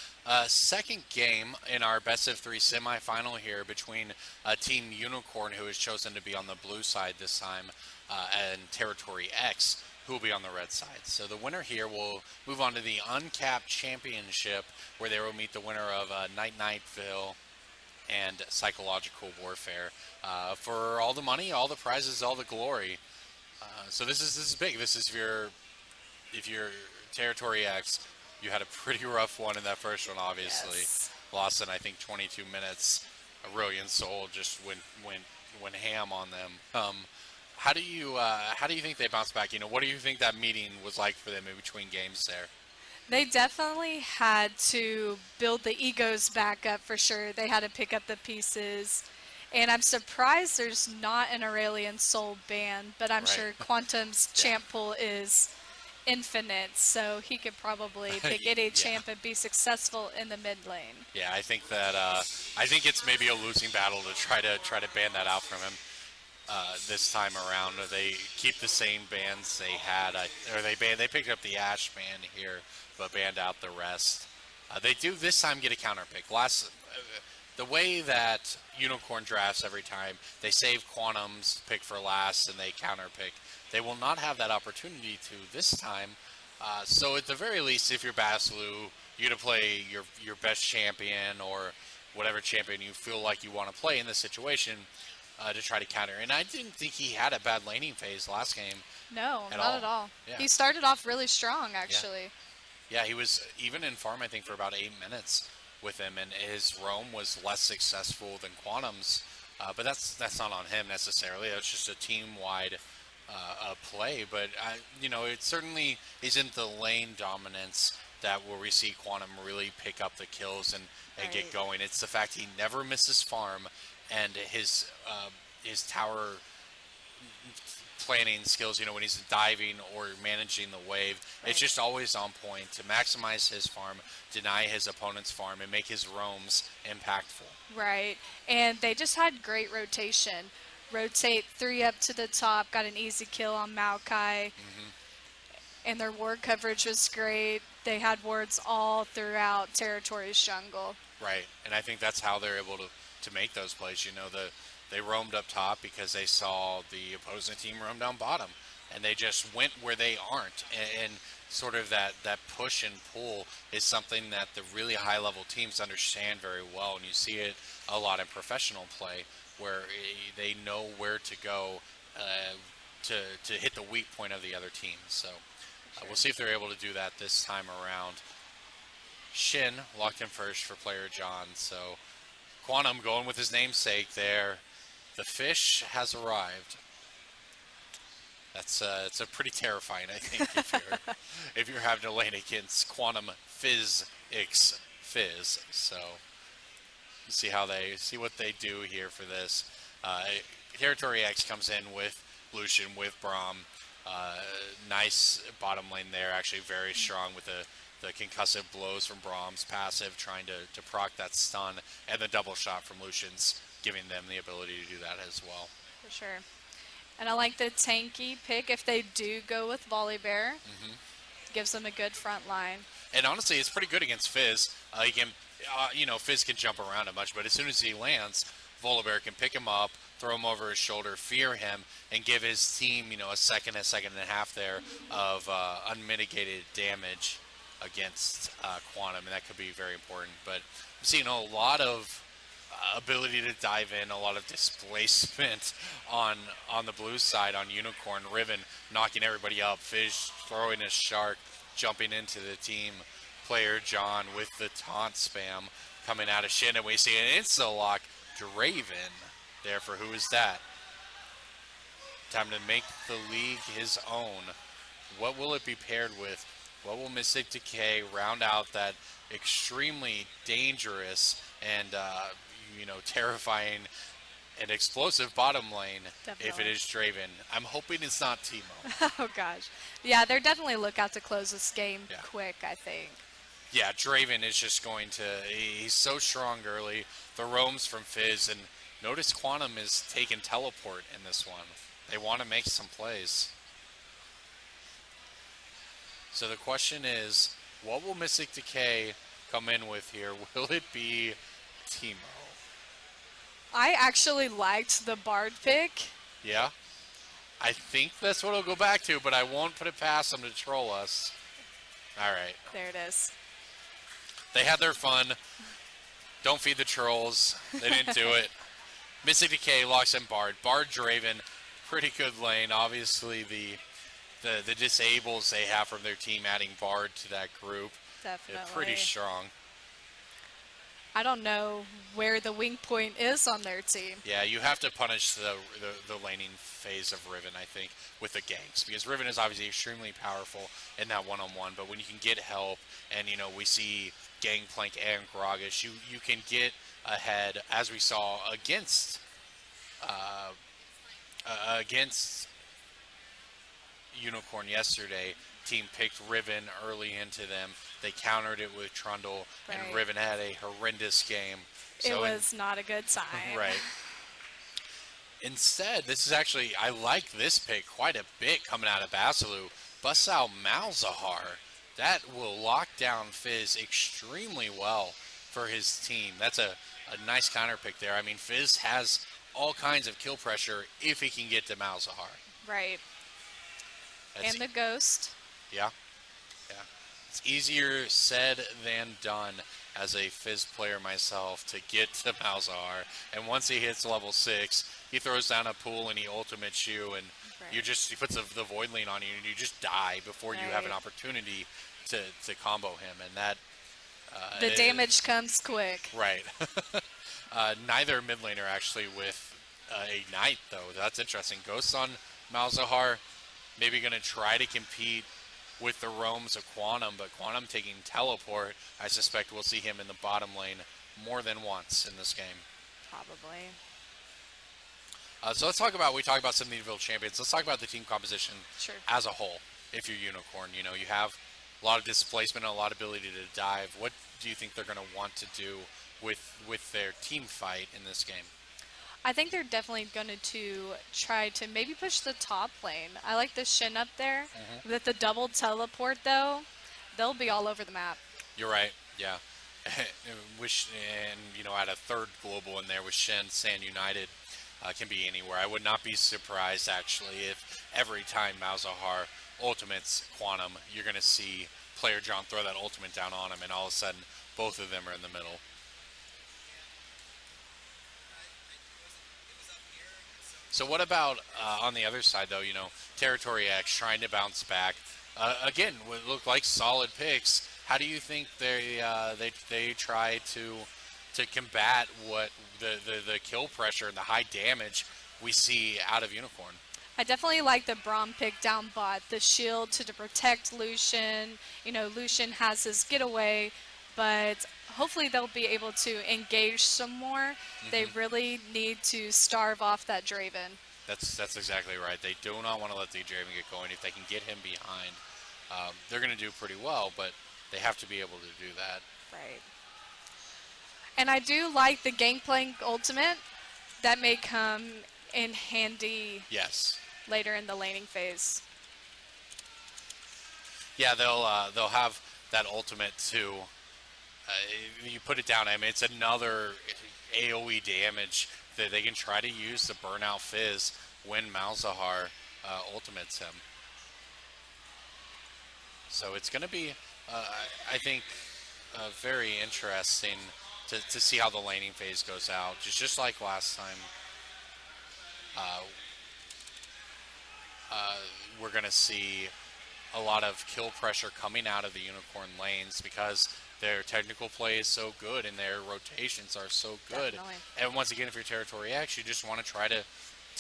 second game in our best of 3 semifinal here between Team Unicorn, who has chosen to be on the blue side this time, and Territory X, who will be on the red side. So the winner here will move on to the Uncapped Championship, where they will meet the winner of Night Nightville and Psychological Warfare for all the money, all the prizes, all the glory. So this is big. This is if you're Territory X, you had a pretty rough one in that first one, obviously. Yes. Lost in I think 22 minutes. Aurelian Soul just went ham on them. How do you think they bounce back? What do you think that meeting was like for them in between games there? They definitely had to build the egos back up for sure. They had to pick up the pieces. And I'm surprised there's not an Aurelian Soul ban, but I'm Right. sure Quantum's champ pool is infinite, so he could probably pick any Yeah. champ and be successful in the mid lane. Yeah, I think that I think it's maybe a losing battle to try to ban that out from him this time around. They keep the same bans they had, or they picked up the Ash ban here, but banned out the rest. They do this time get a counter pick. The way that Unicorn drafts every time, they save Quantum's pick for last and they counter pick. They will not have that opportunity to this time. So at the very least, if you're Basilu, you to play your best champion or whatever champion you feel like you want to play in this situation to try to counter. And I didn't think he had a bad laning phase last game. No, At not all. at all. Yeah. He started off really strong, actually. Yeah, he was even in farm, I think, for about 8 minutes with him, and his roam was less successful than Quantum's. But that's not on him necessarily. That's just a team-wide play. But it certainly isn't the lane dominance where we see Quantum really pick up the kills and get Right. going. It's the fact he never misses farm, and his tower planning skills, when he's diving or managing the wave, Right. it's just always on point to maximize his farm, deny his opponent's farm, and make his roams impactful. Right. And they just had great rotation. Rotate 3 up to the top, got an easy kill on Maokai. And their ward coverage was great. They had wards all throughout Territory's jungle. Right, and I think that's how they're able to make those plays. They roamed up top because they saw the opposing team roam down bottom, and they just went where they aren't. And sort of that push and pull is something that the really high-level teams understand very well, and you see it a lot in professional play, where they know where to go to hit the weak point of the other team. So we'll see if they're able to do that this time around. Shin locked in first for player John, so Quantum going with his namesake there. The fish has arrived. It's a pretty terrifying, I think, if you're having to lane against Quantum Fizz X Fizz. So you see what they do here for this. Territory X comes in with Lucian with Braum. Nice bottom lane there, actually very strong with the concussive blows from Braum's passive, trying to proc that stun, and the double shot from Lucian's giving them the ability to do that as well. For sure. And I like the tanky pick if they do go with Volibear. Gives them a good front line. And honestly, it's pretty good against Fizz. He can, Fizz can jump around it much, but as soon as he lands, Volibear can pick him up, throw him over his shoulder, fear him, and give his team, a second and a half there of unmitigated damage against Quantum, and that could be very important. But I'm seeing a lot of ability to dive in, a lot of displacement on the blue side on Unicorn. Riven knocking everybody up, Fish throwing a shark, jumping into the team. Player John with the taunt spam coming out of Shin, and we see an insta-lock Draven there for who is that? Time to make the league his own. What will it be paired with? What will Mystic Decay round out that extremely dangerous and terrifying and explosive bottom lane if it Definitely. is Draven? I'm hoping it's not Teemo. Oh, gosh. Yeah, they're definitely look out to close this game Yeah. quick, I think. Yeah, Draven is just going to... He's so strong early. The roams from Fizz, and notice Quantum is taking teleport in this one. They want to make some plays. So the question is, what will Mystic Decay come in with here? Will it be Teemo? I actually liked the Bard pick. Yeah? I think that's what I'll go back to, but I won't put it past them to troll us. All right. There it is. They had their fun. Don't feed the trolls. They didn't do it. Mystic Decay locks in Bard. Bard Draven, pretty good lane. Obviously, the disables they have from their team adding Bard to that group. Definitely. They're pretty strong. I don't know where the wing point is on their team. Yeah, you have to punish the laning phase of Riven, I think, with the ganks, because Riven is obviously extremely powerful in that one-on-one, but when you can get help, and, you know, we see Gangplank and Gragas, you can get ahead, as we saw against Unicorn yesterday. Team picked Riven early into them. They countered it with Trundle, Right. and Riven had a horrendous game. It was not a good time. Right. Instead, this is actually, I like this pick quite a bit coming out of Basilu. Busts out Malzahar. That will lock down Fizz extremely well for his team. That's a nice counter pick there. I mean, Fizz has all kinds of kill pressure if he can get to Malzahar. Right. And the Ghost. Yeah. Yeah. It's easier said than done as a Fizz player myself to get to Malzahar. And once he hits level 6, he throws down a pool and he ultimates you, and he puts the Void Lane on you, and you just die before you have an opportunity to combo him. And that the damage comes quick. Right. Neither mid laner actually with Ignite, though. That's interesting. Ghosts on Malzahar, maybe going to try to compete with the roams of Quantum, but Quantum taking Teleport, I suspect we'll see him in the bottom lane more than once in this game. Probably. So let's talk about, we talked about some individual champions. Let's talk about the team composition as a whole. If you're Unicorn, you know, you have a lot of displacement and a lot of ability to dive. What do you think they're going to want to do with their team fight in this game? I think they're definitely going to try to maybe push the top lane. I like the Shin up there. With the double teleport, though, they'll be all over the map. You're right, yeah. And, you know, add a third global in there with Shen, Sand United. Can be anywhere. I would not be surprised, actually, if every time Malzahar ultimates Quantum, you're going to see Player John throw that ultimate down on him, and all of a sudden, both of them are in the middle. So what about on the other side, though? You know, Territory X trying to bounce back. Again, what look like solid picks. How do you think they try to combat what the kill pressure and the high damage we see out of Unicorn? I definitely like the Braum pick down bot, the shield to protect Lucian. You know, Lucian has his getaway, but hopefully they'll be able to engage some more. They really need to starve off that Draven. That's exactly right. They do not want to let the Draven get going. If they can get him behind, they're going to do pretty well, but they have to be able to do that. Right. And I do like the Gangplank ultimate. That may come in handy later in the laning phase. Yeah, they'll have that ultimate too. You put it down, I mean, it's another AoE damage that they can try to use to burn out Fizz when Malzahar ultimates him. So it's going to be, I think, very interesting to see how the laning phase goes out. Just like last time, we're going to see a lot of kill pressure coming out of the Unicorn lanes because their technical play is so good and their rotations are so good. Definitely. And once again, if you're Territory X, you just want to try to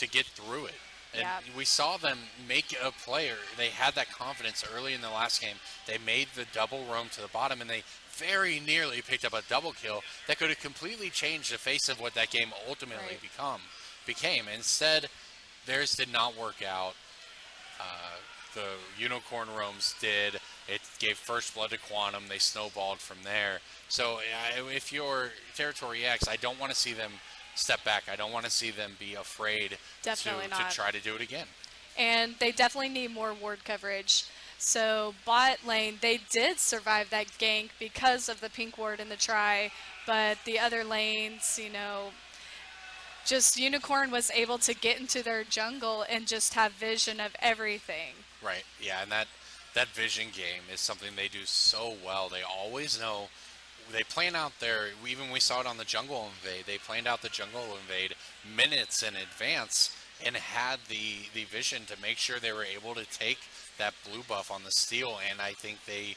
get through it. And we saw them make a player. They had that confidence early in the last game. They made the double roam to the bottom, and they very nearly picked up a double kill that could have completely changed the face of what that game ultimately became. Instead, theirs did not work out. The Unicorn roams did. It gave first blood to Quantum. They snowballed from there. So if you're Territory X, I don't want to see them step back. I don't want to see them be afraid to try to do it again. And they definitely need more ward coverage. So bot lane, they did survive that gank because of the pink ward in the try, but the other lanes, you know, just Unicorn was able to get into their jungle and just have vision of everything. Right, yeah, and that vision game is something they do so well. They always know. They plan out even we saw it on the jungle invade, they planned out the jungle invade minutes in advance and had the vision to make sure they were able to take that blue buff on the steal, and I think they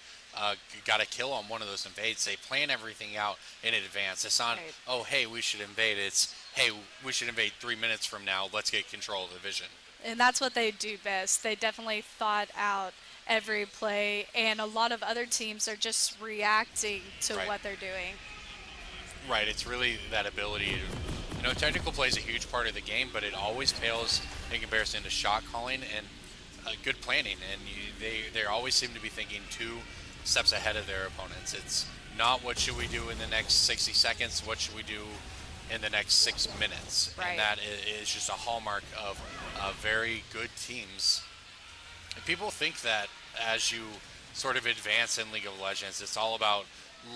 got a kill on one of those invades. They plan everything out in advance. It's not, Right. oh, hey, we should invade. It's, hey, we should invade 3 minutes from now. Let's get control of the vision. And that's what they do best. They definitely thought out every play, and a lot of other teams are just reacting to Right. what they're doing. Right, it's really that ability to, technical play is a huge part of the game, but it always pales in comparison to shot calling and good planning. And they always seem to be thinking 2 steps ahead of their opponents. It's not what should we do in the next 60 seconds, what should we do in the next 6 minutes. Right. And that is just a hallmark of very good teams. And people think that as you sort of advance in League of Legends, it's all about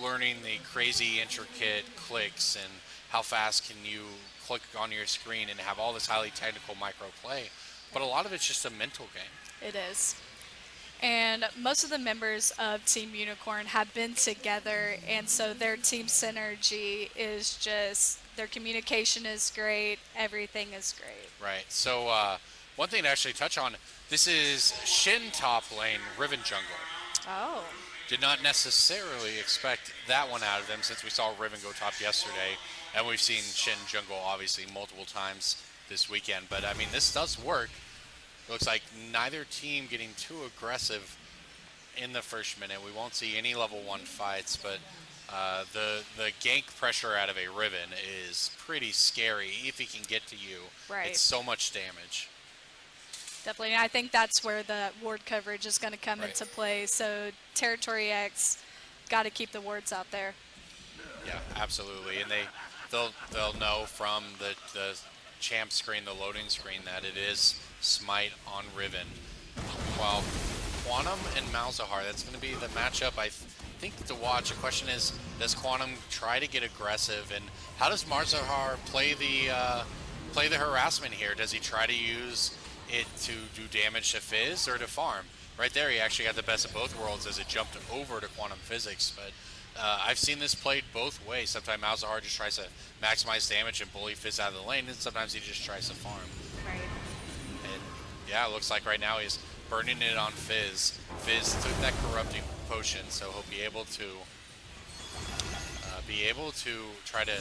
learning the crazy intricate clicks and how fast can you click on your screen and have all this highly technical micro play. But a lot of it's just a mental game. It is. And most of the members of Team Unicorn have been together, and so their team synergy is just, their communication is great, everything is great. Right. So one thing to actually touch on, this is Shin top lane, Riven jungle. Oh. Did not necessarily expect that one out of them since we saw Riven go top yesterday, and we've seen Shin jungle obviously multiple times this weekend. But I mean, this does work. It looks like neither team getting too aggressive in the first minute. We won't see any level 1 fights, but the gank pressure out of a Riven is pretty scary if he can get to you. Right. It's so much damage. Definitely. I think that's where the ward coverage is going to come Right. into play. So Territory X got to keep the wards out there. Yeah, absolutely. And they'll know from the champ screen, the loading screen, that it is Smite on Riven. While Quantum and Malzahar, that's going to be the matchup I think to watch. The question is, does Quantum try to get aggressive, and how does Malzahar play the harassment here? Does he try to use it to do damage to Fizz or to farm? Right there, he actually got the best of both worlds as it jumped over to Quantum Physics, but I've seen this played both ways. Sometimes Malzahar just tries to maximize damage and bully Fizz out of the lane, and sometimes he just tries to farm. Right. And yeah, it looks like right now he's burning it on Fizz. Fizz took that corrupting potion, so he'll be able to try to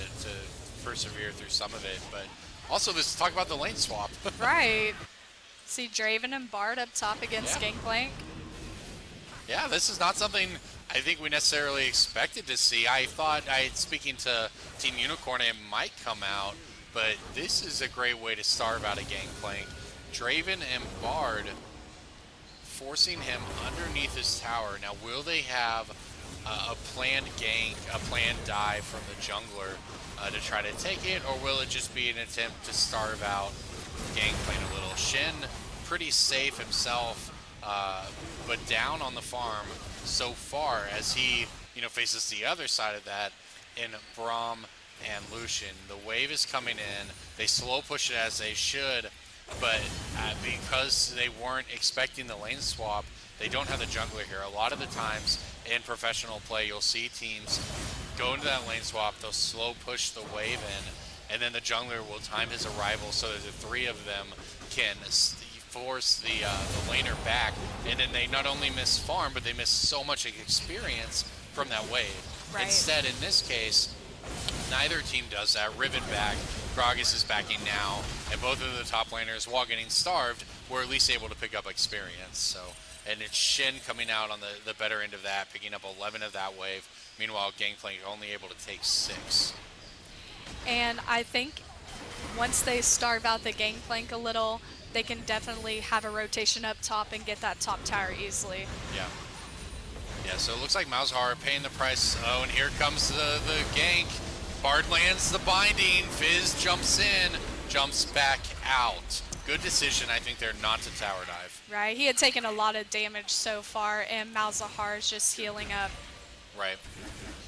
persevere through some of it. But also, let's talk about the lane swap. Right. See Draven and Bard up top against Yeah. Gangplank. Yeah, this is not something I think we necessarily expected to see. I thought, speaking to Team Unicorn, it might come out, but this is a great way to starve out a Gangplank. Draven and Bard forcing him underneath his tower. Now, will they have a planned gank, a planned dive from the jungler to try to take it, or will it just be an attempt to starve out Gangplank a little? Shin, pretty safe himself, but down on the farm so far as he, faces the other side of that in Braum and Lucian. The wave is coming in. They slow push it as they should, but because they weren't expecting the lane swap, they don't have the jungler here. A lot of the times in professional play, you'll see teams go into that lane swap, they'll slow push the wave in, and then the jungler will time his arrival so that the 3 of them can force the laner back, and then they not only miss farm, but they miss so much experience from that wave. Right. Instead, in this case, neither team does that. Riven back, Gragas is backing now, and both of the top laners, while getting starved, were at least able to pick up experience. So, and it's Shin coming out on the better end of that, picking up 11 of that wave. Meanwhile, Gangplank only able to take 6. And I think once they starve out the Gangplank a little, they can definitely have a rotation up top and get that top tower easily. Yeah. Yeah, so it looks like Malzahar paying the price. Oh, and here comes the gank. Bard lands the binding. Fizz jumps in, jumps back out. Good decision, I think, there not to tower dive. Right, he had taken a lot of damage so far, and Malzahar is just healing up. Right.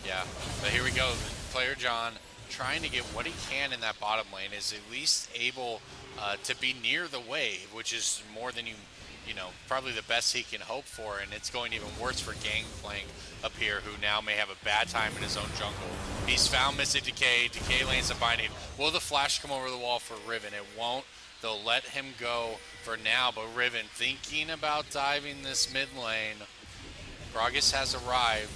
Yeah. But here we go. Player John trying to get what he can in that bottom lane, is at least able to be near the wave, which is more than probably the best he can hope for, and it's going even worse for Gangplank up here, who now may have a bad time in his own jungle. He's found Mystic Decay. Decay lanes the binding. Will the flash come over the wall for Riven? It won't. They'll let him go for now, but Riven thinking about diving this mid lane. Gragas has arrived.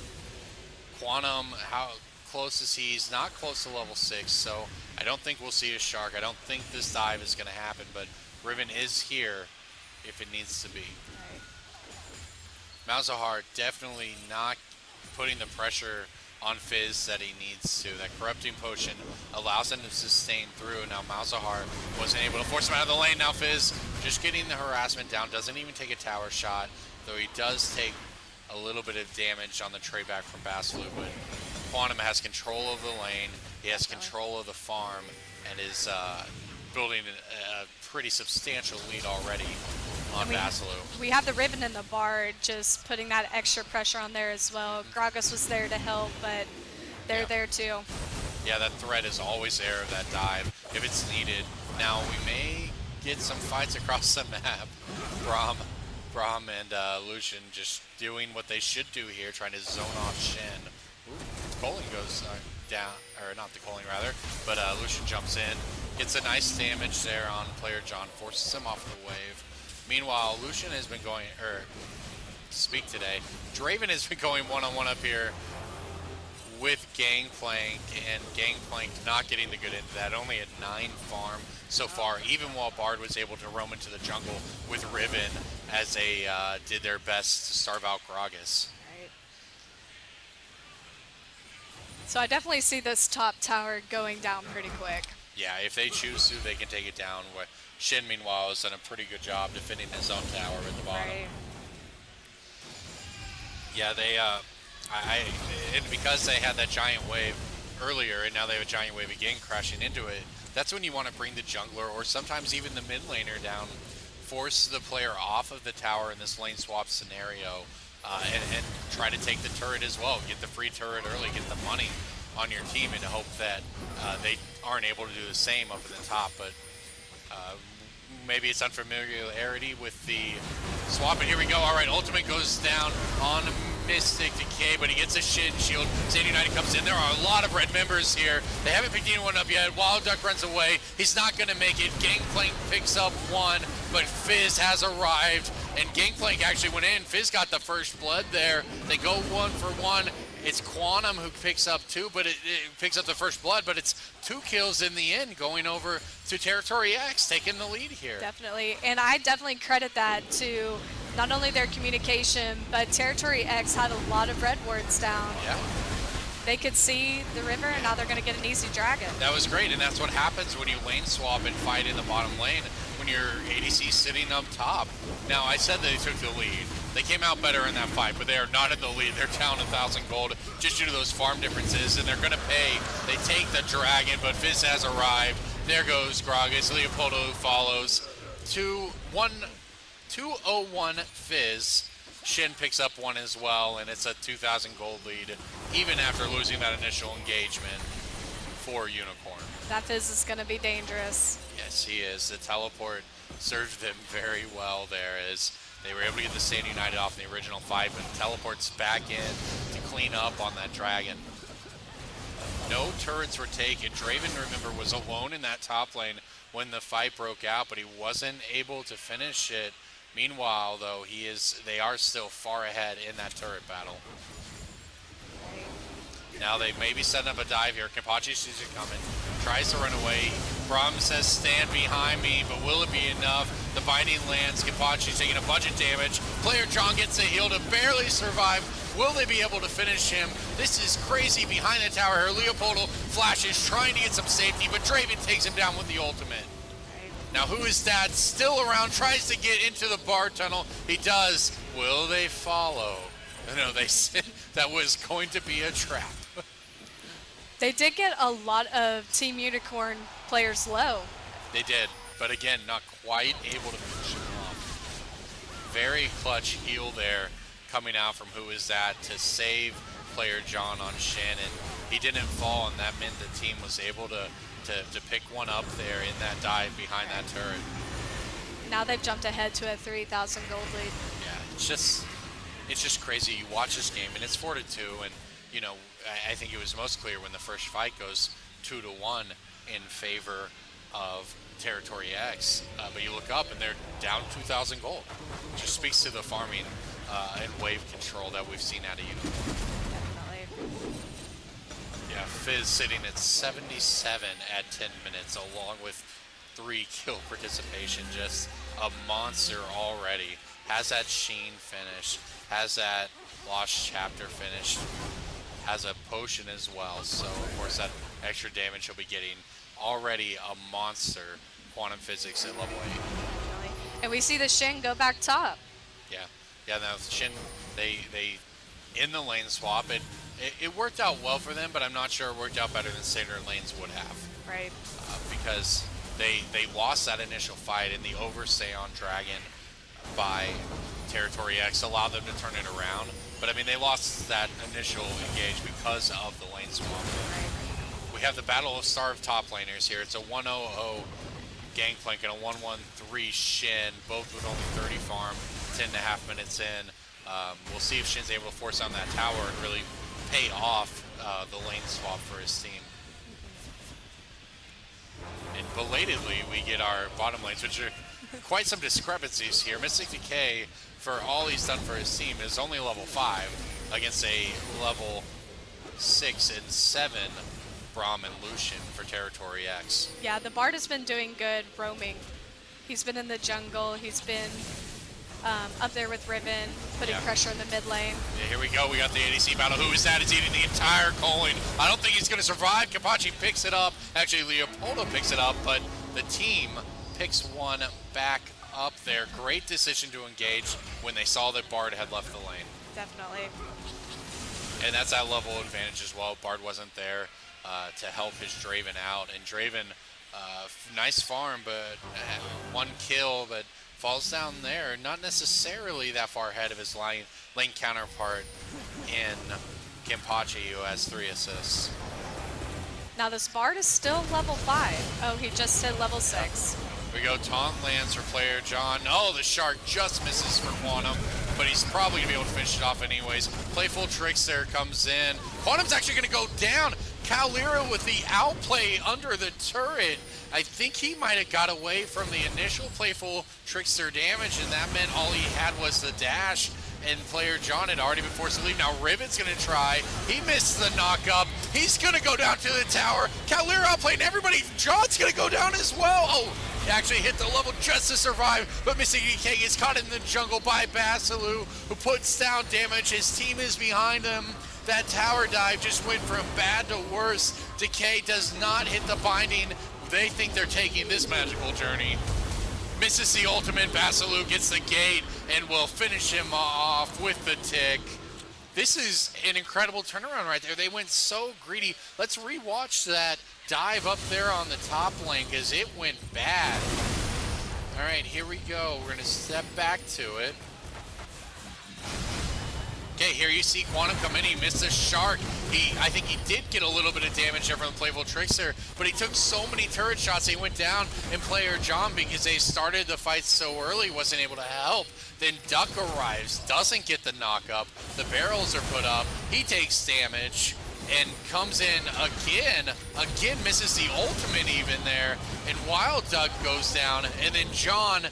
Quantum, how close is he? He's not close to level 6, so I don't think we'll see a Shark. I don't think this dive is going to happen, but Riven is here if it needs to be. Right. Malzahar definitely not putting the pressure on Fizz that he needs to. That Corrupting Potion allows him to sustain through. Now Malzahar wasn't able to force him out of the lane. Now Fizz just getting the harassment down. Doesn't even take a tower shot, though he does take a little bit of damage on the trade back from Baslu. But Quantum has control of the lane. He has control of the farm and is building a pretty substantial lead already on Baslu. We have the Riven in the Bard, just putting that extra pressure on there as well. Gragas was there to help, but they're there too. Yeah, that threat is always there, that dive, if it's needed. Now, we may get some fights across the map. Braum and Lucian just doing what they should do here, trying to zone off Shen. Ooh, Colin goes down, or not the Colin rather, but Lucian jumps in, gets a nice damage there on player John, forces him off the wave. Meanwhile, Lucian has been going, to speak today, Draven has been going one-on-one up here with Gangplank, and Gangplank not getting the good end of that, only at 9 farm so far, even while Bard was able to roam into the jungle with Riven as they did their best to starve out Gragas. Right. So I definitely see this top tower going down pretty quick. Yeah, if they choose to, they can take it down. Shin, meanwhile, has done a pretty good job defending his own tower at the bottom. Right. Yeah, they, and because they had that giant wave earlier, and now they have a giant wave again crashing into it, that's when you want to bring the jungler, or sometimes even the mid laner down, force the player off of the tower in this lane swap scenario, and try to take the turret as well. Get the free turret early, get the money on your team in the hope that they aren't able to do the same up at the top, but maybe it's unfamiliarity with the swap, and here we go. All right, ultimate goes down on Mystic Decay, but he gets a shield. Sand United comes in. There are a lot of red members here. They haven't picked anyone up yet. Wild Duck runs away. He's not going to make it. Gangplank picks up one, but Fizz has arrived, and Gangplank actually went in. Fizz got the first blood there. They go 1 for 1. It's Quantum who picks up 2, but it picks up the first blood, but it's 2 kills in the end, going over to Territory X, taking the lead here. Definitely, and I definitely credit that to not only their communication, but Territory X had a lot of red wards down. Yeah. They could see the river, and now they're going to get an easy dragon. That was great, and that's what happens when you lane swap and fight in the bottom lane, when your ADC sitting up top. Now, I said they took the lead. They came out better in that fight, but they are not in the lead. They're down 1,000 gold just due to those farm differences, and they're going to pay. They take the dragon, but Fizz has arrived. There goes Gragas. Leopoldo follows. 201 Fizz. Shin picks up 1 as well, and it's a 2,000 gold lead, even after losing that initial engagement for Unicorn. That Fizz is going to be dangerous. Yes, he is. The teleport served them very well there, as they were able to get the Sand United off in the original fight, but teleports back in to clean up on that dragon. No turrets were taken. Draven, remember, was alone in that top lane when the fight broke out, but he wasn't able to finish it. Meanwhile, though, they are still far ahead in that turret battle. Now they may be setting up a dive here. Kenpachi sees it coming, tries to run away. Braum says, stand behind me, but will it be enough? The binding lands. Kenpachi's taking a bunch of damage. Player John gets a heal to barely survive. Will they be able to finish him? This is crazy behind the tower here. Leopoldo flashes, trying to get some safety, but Draven takes him down with the ultimate. Now, who is that? Still around, tries to get into the bar tunnel. He does. Will they follow? No, they said that was going to be a trap. They did get a lot of Team Unicorn players low. They did, but again, not quite able to finish him off. Very clutch heal there coming out from Who Is That to save player John on Shannon. He didn't fall, and that meant the team was able to pick one up there in that dive behind that turret. Now they've jumped ahead to a 3,000 gold lead. Yeah, it's just crazy. You watch this game, and it's 4-2, and you know, I think it was most clear when the first fight goes 2-1 in favor of Territory X, but you look up and they're down 2,000 gold. Just speaks to the farming and wave control that we've seen out of Unicorn. Definitely. Yeah, Fizz sitting at 77 at 10 minutes, along with 3 kill participation. Just a monster already. Has that Sheen finish, has that Lost Chapter finished, has a potion as well. So, of course, that extra damage he'll be getting. Already a monster. Quantum Physics at level 8. Definitely. And we see the Shin go back top. Yeah. Yeah, now Shin, they in the lane swap, it worked out well for them, but I'm not sure it worked out better than standard lanes would have. Right. Because they lost that initial fight, and the overstay on Dragon by Territory X allowed them to turn it around. But I mean, they lost that initial engage because of the lane swap. Right. We have the battle of starved top laners here. It's a 1-0-0 Gangplank and a 1-1-3 Shin, both with only 30 farm, 10.5 minutes in. We'll see if Shin's able to force on that tower and really pay off the lane swap for his team. And belatedly, we get our bottom lanes, which are quite some discrepancies here. Mystic Decay, for all he's done for his team, is only level 5 against a level 6 and 7 Braum and Lucian for Territory X. Yeah, the Bard has been doing good roaming. He's been in the jungle. He's been up there with Riven, putting pressure in the mid lane. Yeah, here we go. We got the ADC battle. Who is that? Is eating the entire coin. I don't think he's going to survive. Kapachi picks it up. Actually, Leopoldo picks it up, but the team picks one back up there. Great decision to engage when they saw that Bard had left the lane. Definitely. And that's that level advantage as well. Bard wasn't there to help his Draven out. And Draven, nice farm, but 1 kill, but falls down there. Not necessarily that far ahead of his lane counterpart in Kimpachi, who has 3 assists. Now this Bard is still level 5. Oh, he just hit level 6. Here we go, taunt lands for player John. Oh, the Shark just misses for Quantum, but he's probably going to be able to finish it off anyways. Playful Trickster comes in. Quantum's actually going to go down. Calera with the outplay under the turret. I think he might have got away from the initial Playful Trickster damage, and that meant all he had was the dash, and player John had already been forced to leave. Now Riven's going to try. He missed the knock-up. He's going to go down to the tower. Calera outplayed everybody. John's going to go down as well. Oh, he actually hit the level just to survive, but Mystic Decay gets caught in the jungle by Basilu, who puts down damage. His team is behind him. That tower dive just went from bad to worse. Decay does not hit the binding. They think they're taking this magical journey. Misses the ultimate. Basilu gets the gate and will finish him off with the tick. This is an incredible turnaround right there. They went so greedy. Let's rewatch that dive up there on the top lane because it went bad. All right, here we go. We're going to step back to it. Okay, here you see Quantum come in. He missed a Shark. I think he did get a little bit of damage there from the Playful Trickster, but he took so many turret shots, he went down, and player John, because they started the fight so early, wasn't able to help. Then Duck arrives, doesn't get the knock-up. The barrels are put up. He takes damage and comes in again. Again, misses the ultimate even there. And Wild Duck goes down, and then John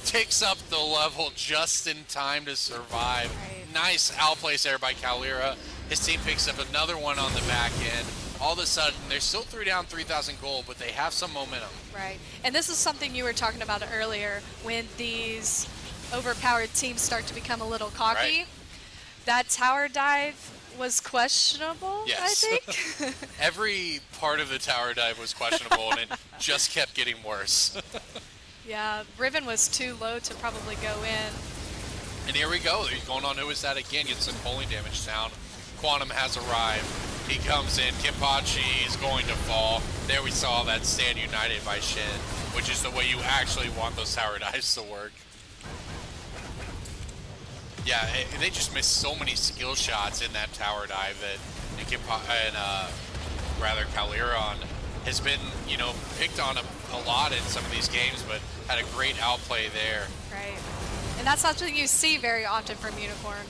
ticks up the level just in time to survive. Right. Nice outplays there by Calera. His team picks up another one on the back end. All of a sudden, they're still down 3,000 gold, but they have some momentum. Right. And this is something you were talking about earlier, when these overpowered teams start to become a little cocky. Right. That tower dive was questionable, Yes. I think. Every part of the tower dive was questionable, and it just kept getting worse. Yeah, Riven was too low to probably go in. And here we go. He's going on. Who is that again? Gets some pulling damage down. Quantum has arrived. He comes in. Kimpachi is going to fall. There we saw that stand united by Shin, which is the way you actually want those tower dives to work. Yeah, they just missed so many skill shots in that tower dive that Calera has been, picked on a lot in some of these games, but had a great outplay there. Right. And that's not something you see very often from Unicorn.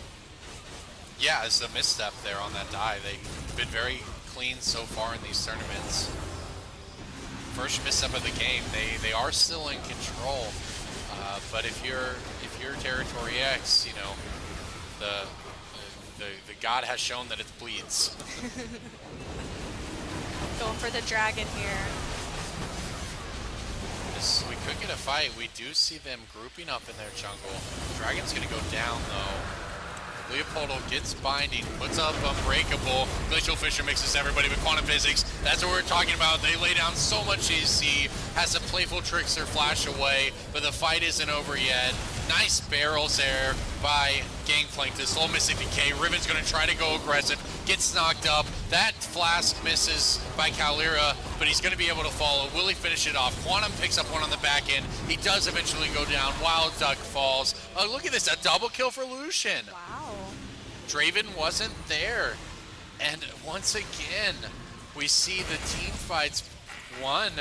Yeah, it's a misstep there on that dive. They've been very clean so far in these tournaments. first misstep of the game. They are still in control, but if you're Territory X, you know, the god has shown that it bleeds. Going for the dragon here. We could get a fight. We do see them grouping up in their jungle. Dragon's gonna go down though. Leopoldo gets binding, puts up Unbreakable. Glacial Fisher mixes everybody with quantum physics. That's what we're talking about. They lay down so much AC. Has a playful trickster flash away, but the fight isn't over yet. Nice barrels there by Gangplank. This low Mystic Decay. Riven's gonna try to go aggressive. Gets knocked up. That flask misses by Calera, but he's gonna be able to follow. Will he finish it off? Quantum picks up one on the back end. He does eventually go down. Wild Duck falls. Oh, look at this, a double kill for Lucian. Wow. Draven wasn't there. And once again, we see the team fights won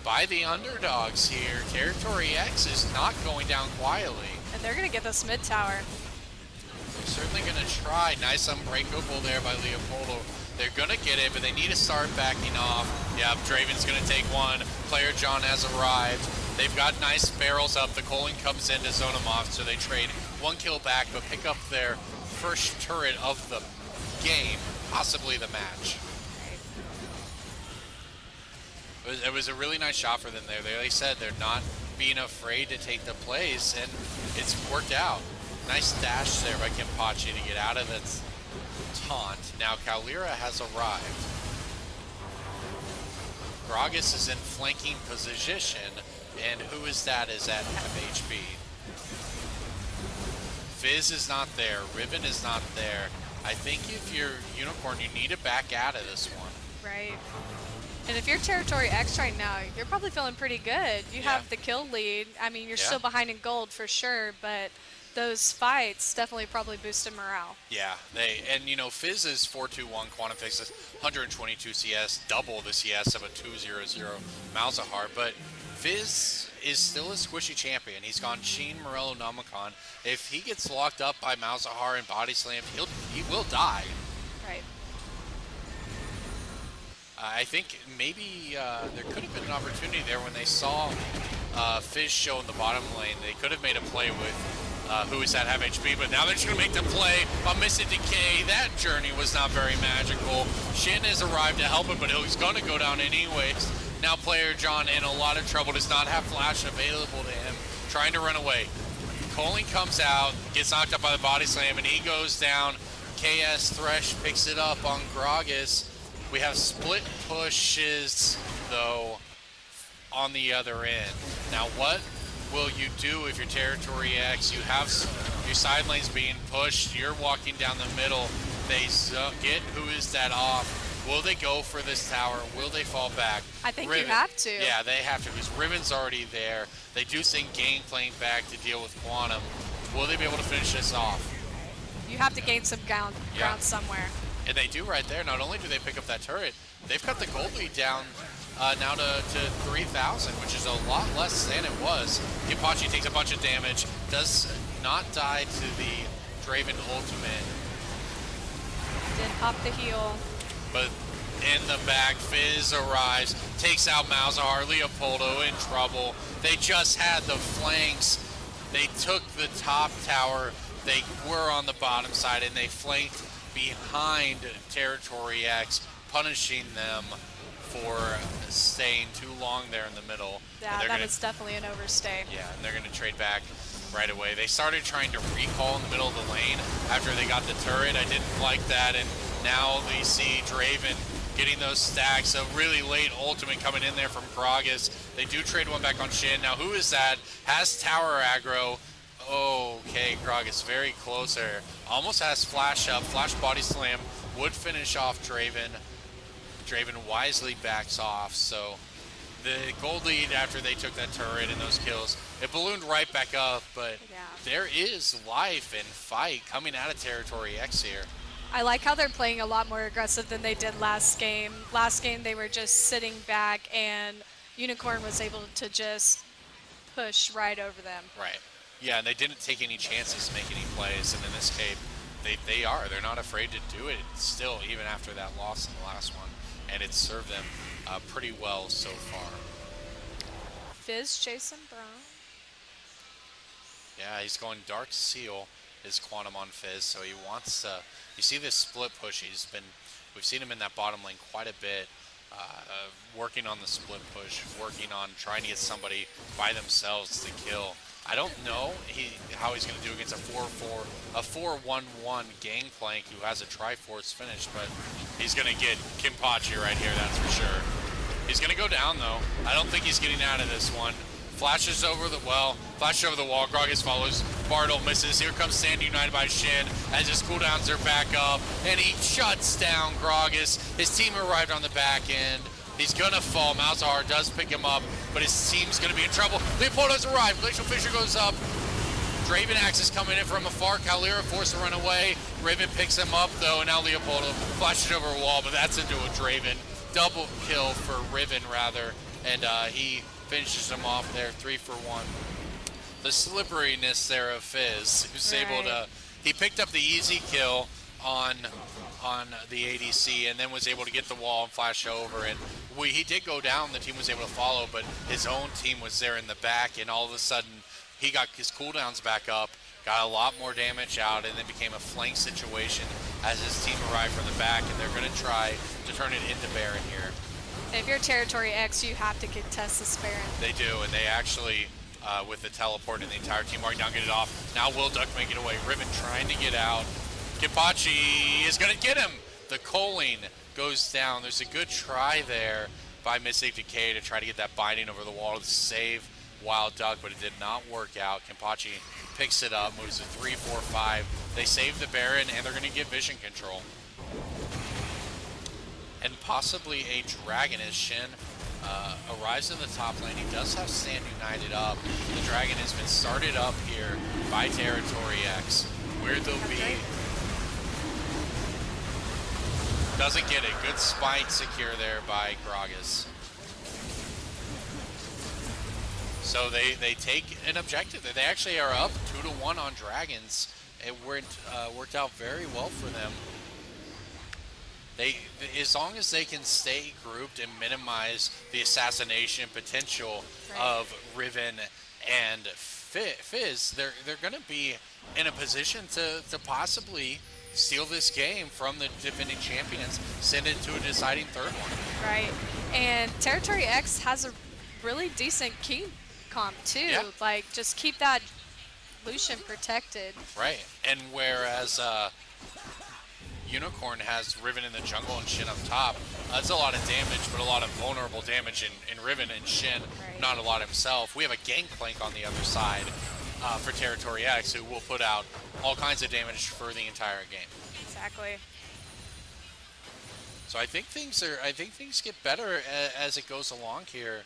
by the underdogs here. Territory X is not going down quietly. And they're going to get this mid tower. They're certainly going to try. Nice Unbreakable there by Leopoldo. They're going to get it, but they need to start backing off. Yeah, Draven's going to take one. Player John has arrived. They've got nice barrels up. The Colin comes in to zone them off, so they trade one kill back, but pick up their first turret of the game, possibly the match. It was a really nice shot for them there. They said they're not being afraid to take the plays, and it's worked out. Nice dash there by Kimpachi to get out of that taunt. Now Calera has arrived. Gragas is in flanking position, and who is that? Is at half HP. Fizz is not there. Riven is not there. I think if you're Unicorn, you need to back out of this one. Right. And if you're Territory X right now, you're probably feeling pretty good. You have the kill lead. I mean, you're still behind in gold for sure, but those fights definitely probably boosted morale. Yeah, and you know, Fizz is 421 Quantum Fix, 122 CS, double the CS of a 200 Malzahar, but Fizz is still a squishy champion. He's gone Sheen, Morello, Namicon. If he gets locked up by Malzahar and body slammed, he will die. Right. I think maybe there could have been an opportunity there when they saw Fizz show in the bottom lane. They could have made a play with who is at half HP, but now they're just going to make the play on Mystic Decay. That journey was not very magical. Shin has arrived to help him, but he's going to go down anyways. Now player John in a lot of trouble, does not have flash available to him, trying to run away. Colin comes out, gets knocked up by the body slam, and he goes down. KS Thresh picks it up on Gragas. We have split pushes, though, on the other end. Now, what will you do if you're Territory X? You have your side lanes being pushed. You're walking down the middle. They get who is that off. Will they go for this tower? Will they fall back? I think Riven, you have to. Yeah, they have to, because Riven's already there. They do send Gangplank back to deal with Quantum. Will they be able to finish this off? You have to gain some ground somewhere. And they do right there. Not only do they pick up that turret, they've cut the gold lead down now to 3,000, which is a lot less than it was. Kimpachi takes a bunch of damage, does not die to the Draven ultimate. Did pop the heal. But in the back, Fizz arrives, takes out Malzahar, Leopoldo in trouble. They just had the flanks. They took the top tower. They were on the bottom side, and they flanked behind Territory X, punishing them for staying too long there in the middle. Yeah, that was definitely an overstay. Yeah, and they're going to trade back right away. They started trying to recall in the middle of the lane after they got the turret. I didn't like that, and now we see Draven getting those stacks. A really late ultimate coming in there from Gragas. They do trade one back on Shin. Now, who is that? Has tower aggro. Okay, Gragas very close there. Almost has flash up. Flash body slam would finish off Draven. Draven wisely backs off. So the gold lead after they took that turret and those kills, it ballooned right back up. But there is life and fight coming out of Territory X here. I like how they're playing a lot more aggressive than they did last game. Last game they were just sitting back, and Unicorn was able to just push right over them. Right. Yeah, and they didn't take any chances to make any plays, and in this case, they're not afraid to do it still, even after that loss in the last one, and it served them pretty well so far. Fizz chasing Brown. Yeah, he's going Dark Seal, his Quantum on Fizz, so he wants to... You see this split push. We've seen him in that bottom lane quite a bit, working on the split push, working on trying to get somebody by themselves to kill. I don't know how he's going to do against a 4-1-1 Gangplank who has a Triforce finish, but he's going to get Kimpachi right here, that's for sure. He's going to go down, though. I don't think he's getting out of this one. Flashes over the wall. Gragas follows. Bartle misses. Here comes Sand United by Shin as his cooldowns are back up, and he shuts down Gragas. His team arrived on the back end. He's gonna fall. Malzahar does pick him up, but his team's gonna be in trouble. Leopoldo's arrived. Glacial Fisher goes up. Draven Axe is coming in from afar. Kalira forced to run away. Raven picks him up though, and now Leopoldo flashes over a wall, but that's into a Draven. Double kill for Riven rather, and he finishes him off there, 3 for 1. The slipperiness there of Fizz, who's able to, he picked up the easy kill on the ADC and then was able to get the wall and flash over, and he did go down, the team was able to follow, but his own team was there in the back, and all of a sudden he got his cooldowns back up, got a lot more damage out, and then became a flank situation as his team arrived from the back, and they're going to try to turn it into Baron here. If you're Territory X, you have to contest this Baron. They do, and they actually, with the teleport and the entire team walking down, get it off. Now Will Duck make it away. Riven trying to get out. Kimpachi is going to get him. The Coaling goes down. There's a good try there by Mystic Decay to try to get that binding over the wall to save Wild Duck, but it did not work out. Kimpachi picks it up, moves to 3-4-5. They save the Baron, and they're going to get vision control. And possibly a Dragon as Shin arrives in the top lane. He does have Sand United up. The Dragon has been started up here by Territory X. Where they'll be. Doesn't get it. Good spite secure there by Gragas. So they take an objective. They actually are up 2-1 on Dragons. It worked out very well for them. As long as they can stay grouped and minimize the assassination potential of Riven and Fizz, they're going to be in a position to possibly steal this game from the defending champions, send it to a deciding third one. Right, and Territory X has a really decent key comp too. Yeah. Like, just keep that Lucian protected. Right, and whereas Unicorn has Riven in the jungle and Shin up top. That's a lot of damage, but a lot of vulnerable damage in Riven and Shin, not a lot himself. We have a Gangplank on the other side for Territory X, who will put out all kinds of damage for the entire game. Exactly. So I think things get better as it goes along here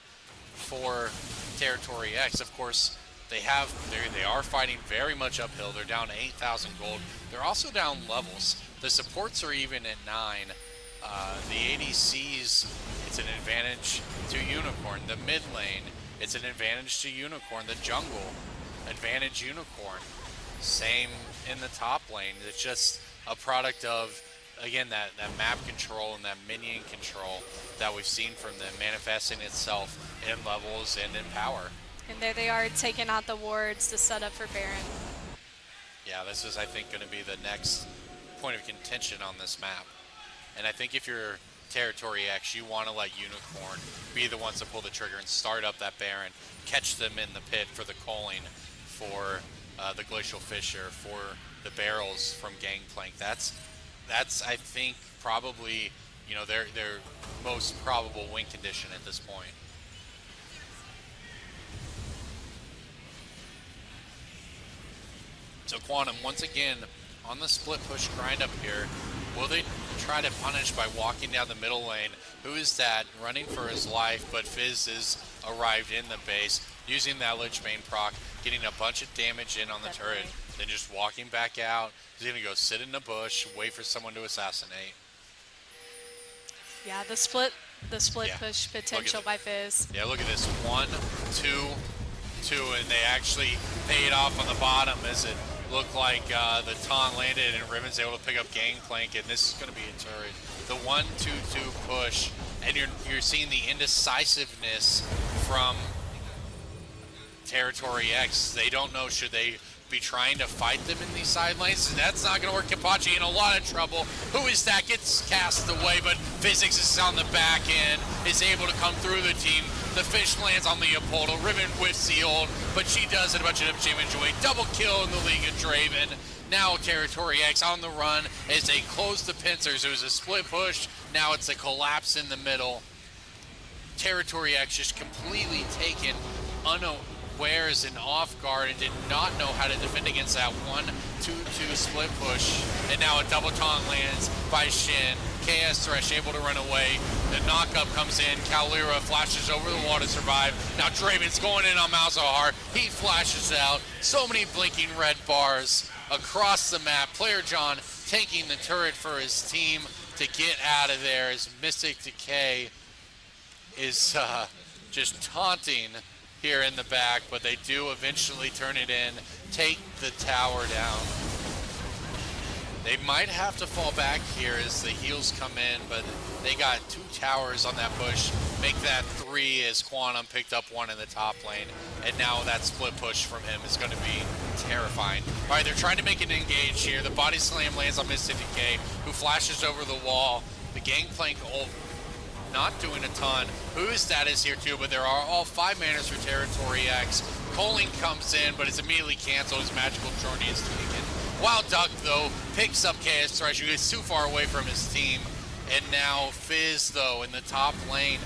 for Territory X. Of course, they are fighting very much uphill. They're down 8,000 gold. They're also down levels. The supports are even at 9. The ADCs, it's an advantage to Unicorn. The mid lane, it's an advantage to Unicorn. The jungle, advantage Unicorn. Same in the top lane. It's just a product of, again, that map control and that minion control that we've seen from them manifesting itself in levels and in power. And there they are taking out the wards to set up for Baron. Yeah, this is, I think, going to be the next point of contention on this map. And I think if you're Territory X, you want to let Unicorn be the ones to pull the trigger and start up that Baron, catch them in the pit for the Coaling, for the Glacial Fisher, for the barrels from Gangplank. That's I think probably, you know, their most probable win condition at this point. So Quantum once again on the split push grind up here. Will they try to punish by walking down the middle lane? Who is that running for his life? But Fizz has arrived in the base, using that Lich Bane proc, getting a bunch of damage in on the turret, then just walking back out. He's gonna go sit in the bush, wait for someone to assassinate. Yeah, the split push potential by Fizz. Yeah, look at this. 1, 2, 2, and they actually paid off on the bottom as it looked like the taunt landed and Riven's able to pick up Gangplank, and this is going to be a turret. The 1-2-2 push, and you're seeing the indecisiveness from Territory X, they don't know, should they be trying to fight them in these side lanes? That's not going to work. Kimpachi in a lot of trouble. Who is that? Gets cast away, but Physics is on the back end, is able to come through the team. The fish lands on Leopoldo. Riven whiffs the ult, but she does it a bunch of damage away. Double kill in the League of Draven. Now Territory X on the run as they close the pincers. It was a split push. Now it's a collapse in the middle. Territory X just completely taken unawares and off guard and did not know how to defend against that 1-2-2 split push. And now a double taunt lands by Shin. KS Thresh able to run away. The knockup comes in. Kalira flashes over the wall to survive. Now Draven's going in on Malzahar. He flashes out. So many blinking red bars across the map. Player John taking the turret for his team to get out of there as Mystic Decay is just taunting here in the back, but they do eventually turn it in, take the tower down. They might have to fall back here as the heals come in, but they got 2 towers on that push. Make that 3 as Quantum picked up 1 in the top lane, and now that split push from him is going to be terrifying. All right, they're trying to make an engage here. The body slam lands on Mystic Decay, who flashes over the wall. The Gangplank ult not doing a ton. Who's that is here too, but there are all 5 manas for Territory X. Coling comes in, but it's immediately canceled. His magical journey is taken. Wild Duck, though, picks up KS Thresh, who is too far away from his team. And now Fizz, though, in the top lane.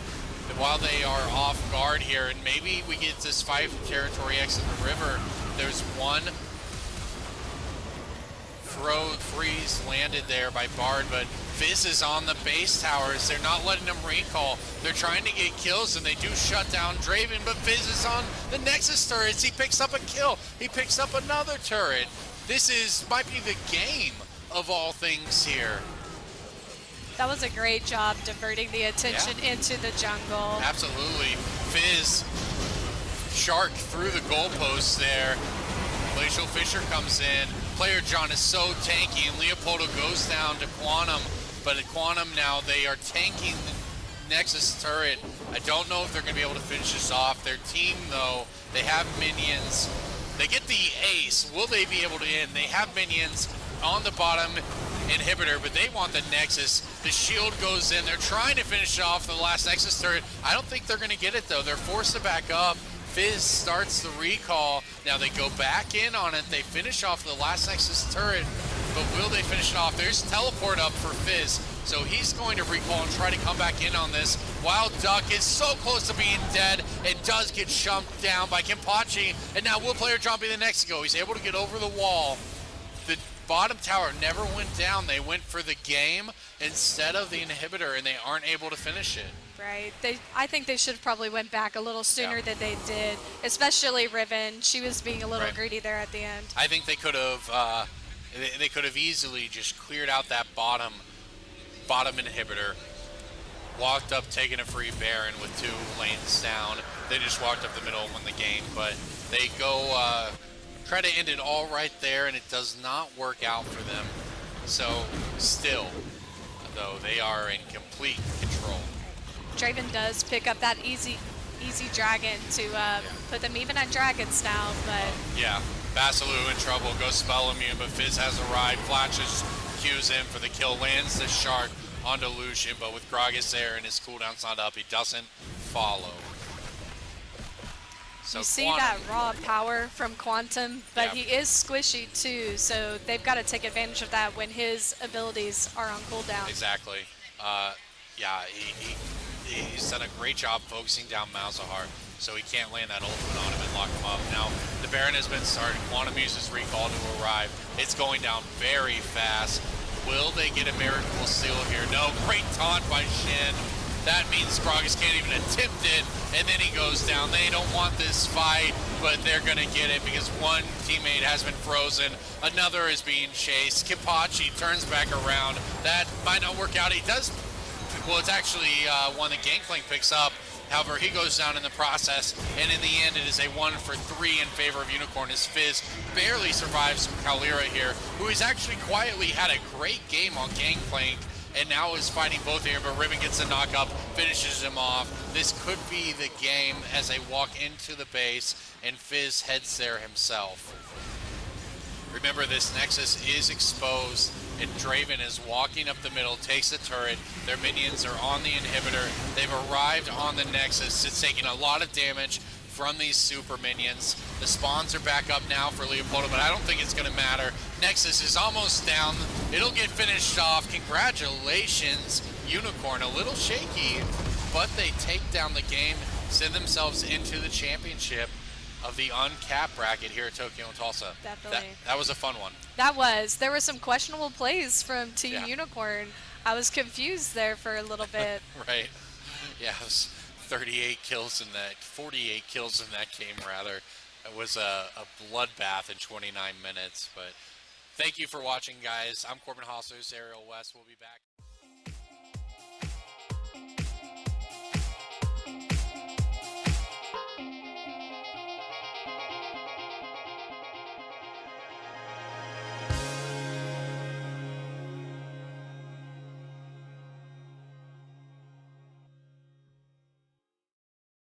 While they are off guard here, and maybe we get this fight from Territory X in the river, there's one freeze landed there by Bard, but Fizz is on the base towers. They're not letting them recall. They're trying to get kills, and they do shut down Draven, but Fizz is on the Nexus turrets. He picks up a kill. He picks up another turret. This might be the game of all things here. That was a great job diverting the attention into the jungle. Absolutely. Fizz, Shark through the goalposts there. Glacial Fisher comes in. Player John is so tanky, and Leopoldo goes down to Quantum, but at Quantum now they are tanking the Nexus turret. I don't know if they're going to be able to finish this off. Their team, though, they have minions. They get the ace. Will they be able to end? They have minions on the bottom inhibitor, but they want the Nexus. The shield goes in. They're trying to finish off the last Nexus turret. I don't think they're going to get it, though. They're forced to back up. Fizz starts the recall. Now they go back in on it. They finish off the last Nexus turret, but will they finish it off? There's teleport up for Fizz, so he's going to recall and try to come back in on this. Wild Duck is so close to being dead. It does get shumped down by Kimpachi, and now will Player John be the next to go? He's able to get over the wall. The bottom tower never went down. They went for the game instead of the inhibitor, and they aren't able to finish it. Right. I think they should have probably went back a little sooner than they did, especially Riven. She was being a little greedy there at the end. I think they could have they could have easily just cleared out that bottom inhibitor, walked up, taken a free Baron with 2 lanes down. They just walked up the middle and won the game, but they go try to end it all right there, and it does not work out for them. So still, though, they are in complete control. Draven does pick up that easy dragon to put them even at dragons now, but... Yeah, Basilu in trouble, goes spell immune, but Fizz has arrived, flashes, cues in for the kill, lands the Shark onto Lucian, but with Gragas there and his cooldown's not up, he doesn't follow. So you see that raw power from Quantum, but he is squishy too, so they've got to take advantage of that when his abilities are on cooldown. Exactly. Yeah, he's done a great job focusing down Malzahar, so he can't land that ultimate on him and lock him up. Now, the Baron has been started. Quantum uses recall to arrive. It's going down very fast. Will they get a miracle steal here? No, great taunt by Shin. That means Gragas can't even attempt it, and then he goes down. They don't want this fight, but they're going to get it because one teammate has been frozen. Another is being chased. Kimpachi turns back around. That might not work out. He does. Well, it's actually one that Gangplank picks up. However, he goes down in the process, and in the end, it is a 1-for-3 in favor of Unicorn as Fizz barely survives from Kalira here, who has actually quietly had a great game on Gangplank. and now is fighting both here, but Ribbon gets a knock up, finishes him off. This could be the game as they walk into the base, and Fizz heads there himself. Remember, this Nexus is exposed, and Draven is walking up the middle, takes the turret. Their minions are on the inhibitor. They've arrived on the Nexus. It's taking a lot of damage from these super minions. The spawns are back up now for Leopoldo, but I don't think it's going to matter. Nexus is almost down. It'll get finished off. Congratulations, Unicorn. A little shaky, but they take down the game, send themselves into the championship of the Uncapped bracket here at Tokyo and Tulsa. Definitely. That was a fun one. That was. There were some questionable plays from Team Unicorn. I was confused there for a little bit. Right. Yeah, it was 38 kills in that, 48 kills in that game, rather. It was a bloodbath in 29 minutes. But thank you for watching, guys. I'm Corbin Hosler, Ariel West. We'll be back.